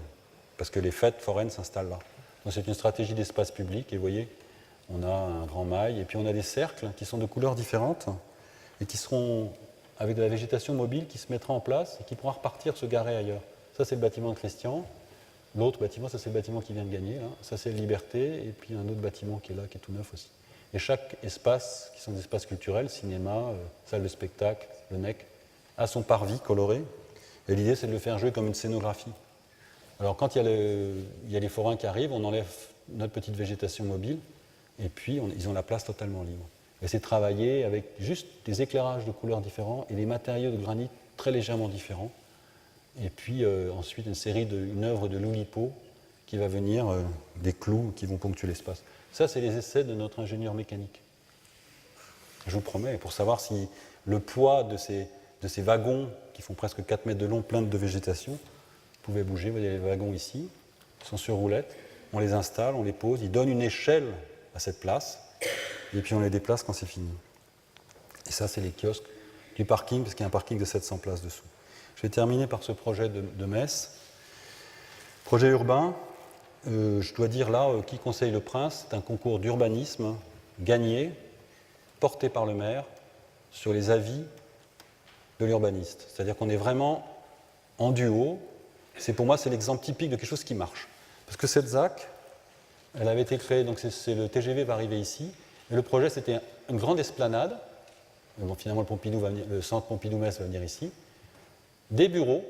parce que les fêtes foraines s'installent là. Donc c'est une stratégie d'espace public, et vous voyez, on a un grand mail, et puis on a des cercles qui sont de couleurs différentes, et qui seront avec de la végétation mobile qui se mettra en place, et qui pourra repartir se garer ailleurs. Ça c'est le bâtiment de Christian, l'autre bâtiment, ça c'est le bâtiment qui vient de gagner, là. Ça c'est le Liberté, et puis un autre bâtiment qui est là, qui est tout neuf aussi. Et chaque espace, qui sont des espaces culturels, cinéma, salle de spectacle, le NEC, a son parvis coloré. Et l'idée, c'est de le faire jouer comme une scénographie. Alors, quand il y a les forains qui arrivent, on enlève notre petite végétation mobile, et puis ils ont la place totalement libre. Et c'est travailler avec juste des éclairages de couleurs différents et des matériaux de granit très légèrement différents. Et puis ensuite, une œuvre de l'Oulipo qui va venir, des clous qui vont ponctuer l'espace. Ça, c'est les essais de notre ingénieur mécanique. Je vous promets, pour savoir si le poids de ces wagons qui font presque 4 mètres de long, pleins de végétation, pouvaient bouger. Vous voyez les wagons ici, ils sont sur roulettes, on les installe, on les pose, ils donnent une échelle à cette place, et puis on les déplace quand c'est fini. Et ça, c'est les kiosques du parking, parce qu'il y a un parking de 700 places dessous. Je vais terminer par ce projet de Metz. Projet urbain, je dois dire là, qui conseille le prince, c'est un concours d'urbanisme gagné, porté par le maire, sur les avis de l'urbaniste. C'est-à-dire qu'on est vraiment en duo. Pour moi, c'est l'exemple typique de quelque chose qui marche. Parce que cette ZAC, elle avait été créée, donc le TGV va arriver ici, et le projet, c'était une grande esplanade. Bon, finalement, le centre Pompidou-Metz va venir ici. Des bureaux,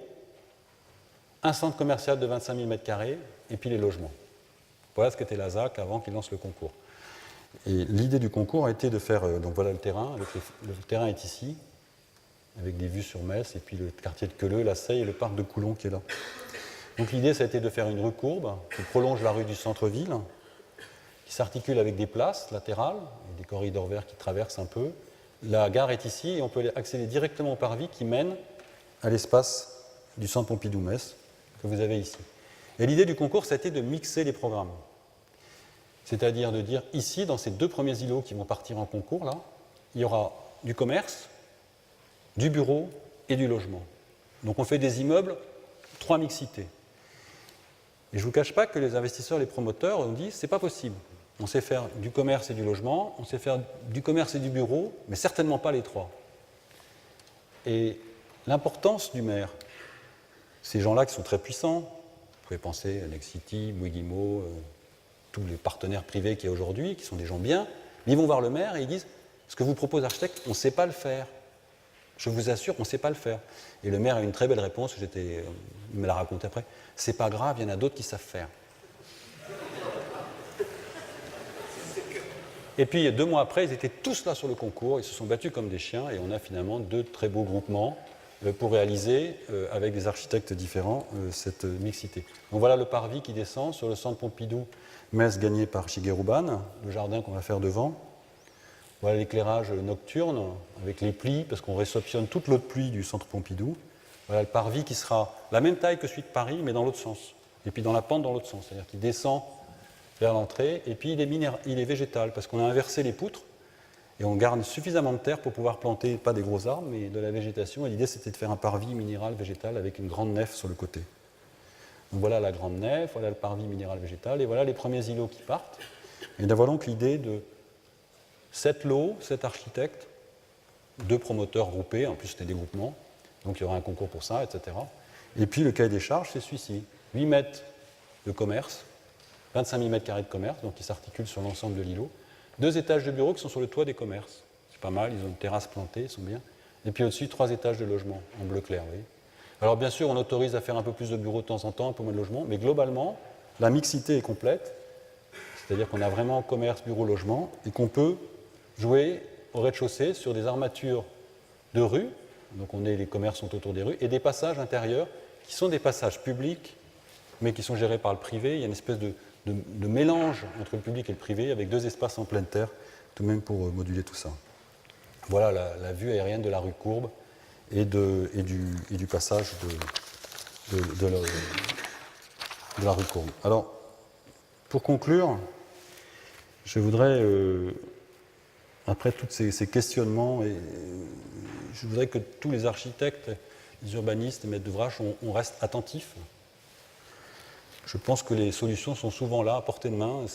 un centre commercial de 25 000 m², et puis les logements. Voilà ce qu'était la ZAC avant qu'il lance le concours. Et l'idée du concours a été de faire, donc voilà le terrain, le terrain est ici, avec des vues sur Metz, et puis le quartier de Queuleux, la Seille et le parc de Coulon qui est là. Donc l'idée, ça a été de faire une rue courbe qui prolonge la rue du centre-ville, qui s'articule avec des places latérales, et des corridors verts qui traversent un peu. La gare est ici, et on peut accéder directement au parvis qui mène à l'espace du centre Pompidou-Metz, que vous avez ici. Et l'idée du concours, ça a été de mixer les programmes. C'est-à-dire de dire, ici, dans ces deux premiers îlots qui vont partir en concours, là, il y aura du commerce, du bureau et du logement. Donc on fait des immeubles, 3 mixités. Et je ne vous cache pas que les investisseurs, les promoteurs, ont dit, c'est pas possible. On sait faire du commerce et du logement, on sait faire du commerce et du bureau, mais certainement pas les 3. Et l'importance du maire, ces gens-là qui sont très puissants, vous pouvez penser à Nexity, Bouygues Immo, tous les partenaires privés qu'il y a aujourd'hui, qui sont des gens bien, mais ils vont voir le maire et ils disent « Ce que vous propose l'architecte, on ne sait pas le faire. Je vous assure qu'on ne sait pas le faire. » Et le maire a une très belle réponse, il me l'a raconté après, « C'est pas grave, il y en a d'autres qui savent faire. » Et puis 2 mois après, ils étaient tous là sur le concours, ils se sont battus comme des chiens, et on a finalement 2 très beaux groupements pour réaliser, avec des architectes différents, cette mixité. Donc voilà le parvis qui descend sur le centre Pompidou, Metz gagné par Shigeru Ban, le jardin qu'on va faire devant. Voilà l'éclairage nocturne avec les plis, parce qu'on réceptionne toute l'eau de pluie du centre Pompidou. Voilà le parvis qui sera la même taille que celui de Paris, mais dans l'autre sens. Et puis dans la pente dans l'autre sens, c'est-à-dire qu'il descend vers l'entrée, et puis il est végétal, parce qu'on a inversé les poutres, et on garde suffisamment de terre pour pouvoir planter, pas des gros arbres, mais de la végétation. Et l'idée, c'était de faire un parvis minéral végétal avec une grande nef sur le côté. Donc voilà la grande nef, voilà le parvis minéral végétal, et voilà les premiers îlots qui partent. Et voilà donc l'idée de 7 lots, 7 architectes, 2 promoteurs groupés, en plus c'était des groupements, donc il y aura un concours pour ça, etc. Et puis le cahier des charges, c'est celui-ci. 8 mètres de commerce, 25 000 m² de commerce, donc qui s'articulent sur l'ensemble de l'îlot. 2 étages de bureaux qui sont sur le toit des commerces. C'est pas mal, ils ont une terrasse plantée, ils sont bien. Et puis au-dessus, 3 étages de logement, en bleu clair, vous voyez. Alors bien sûr, on autorise à faire un peu plus de bureaux de temps en temps, un peu moins de logements, mais globalement, la mixité est complète, c'est-à-dire qu'on a vraiment commerce, bureau, logement, et qu'on peut jouer au rez-de-chaussée sur des armatures de rue, donc les commerces sont autour des rues, et des passages intérieurs qui sont des passages publics, mais qui sont gérés par le privé. Il y a une espèce de mélange entre le public et le privé, avec 2 espaces en pleine terre, tout de même pour moduler tout ça. Voilà la vue aérienne de la rue Courbe et du passage de la rue Courbe. Alors, pour conclure, je voudrais, après tous ces questionnements, je voudrais que tous les architectes, les urbanistes, les maîtres d'ouvrage, on reste attentifs. Je pense que les solutions sont souvent là, à portée de main.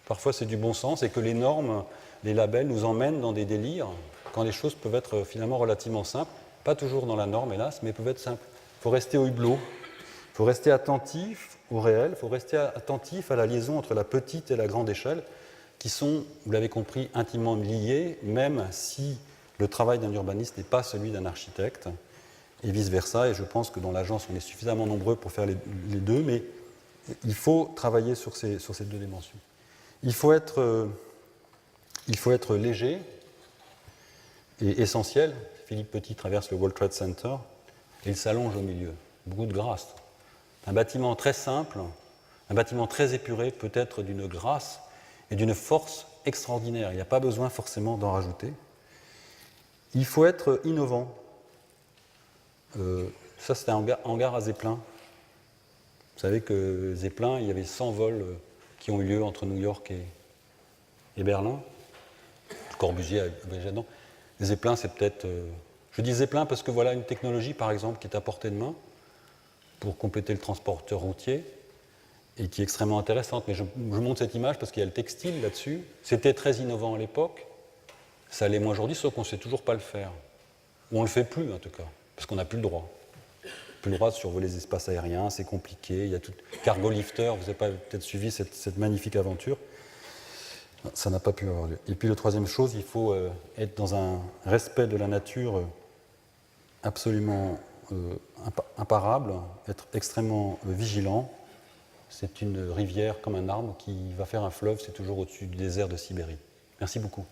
Parfois, c'est du bon sens, et que les normes, les labels nous emmènent dans des délires, quand les choses peuvent être finalement relativement simples. Pas toujours dans la norme, hélas, mais peuvent être simples. Il faut rester au hublot, il faut rester attentif au réel, il faut rester attentif à la liaison entre la petite et la grande échelle, qui sont, vous l'avez compris, intimement liées, même si le travail d'un urbaniste n'est pas celui d'un architecte, et vice-versa. Et je pense que dans l'agence, on est suffisamment nombreux pour faire les deux, mais il faut travailler sur ces 2 dimensions. Il faut être léger et essentiel. Philippe Petit traverse le World Trade Center et il s'allonge au milieu. Beaucoup de grâce. Un bâtiment très simple, un bâtiment très épuré, peut être d'une grâce et d'une force extraordinaire. Il n'y a pas besoin forcément d'en rajouter. Il faut être innovant. Ça, c'était un hangar à Zeppelin. Vous savez que Zeppelin, il y avait 100 vols qui ont eu lieu entre New York et Berlin. Corbusier avait déjà dedans. Zeppelin, c'est peut-être... Je dis Zeppelin parce que voilà une technologie, par exemple, qui est à portée de main pour compléter le transporteur routier et qui est extrêmement intéressante. Mais je montre cette image parce qu'il y a le textile là-dessus. C'était très innovant à l'époque. Ça l'est moins aujourd'hui, sauf qu'on ne sait toujours pas le faire. Ou on ne le fait plus, en tout cas, parce qu'on n'a plus le droit. Plus le droit de survoler les espaces aériens, c'est compliqué. Il y a tout cargo lifter, vous n'avez pas peut-être suivi cette magnifique aventure. Ça n'a pas pu avoir lieu. Et puis la troisième chose, il faut être dans un respect de la nature absolument imparable, être extrêmement vigilant. C'est une rivière comme un arbre qui va faire un fleuve, c'est toujours au-dessus du désert de Sibérie. Merci beaucoup.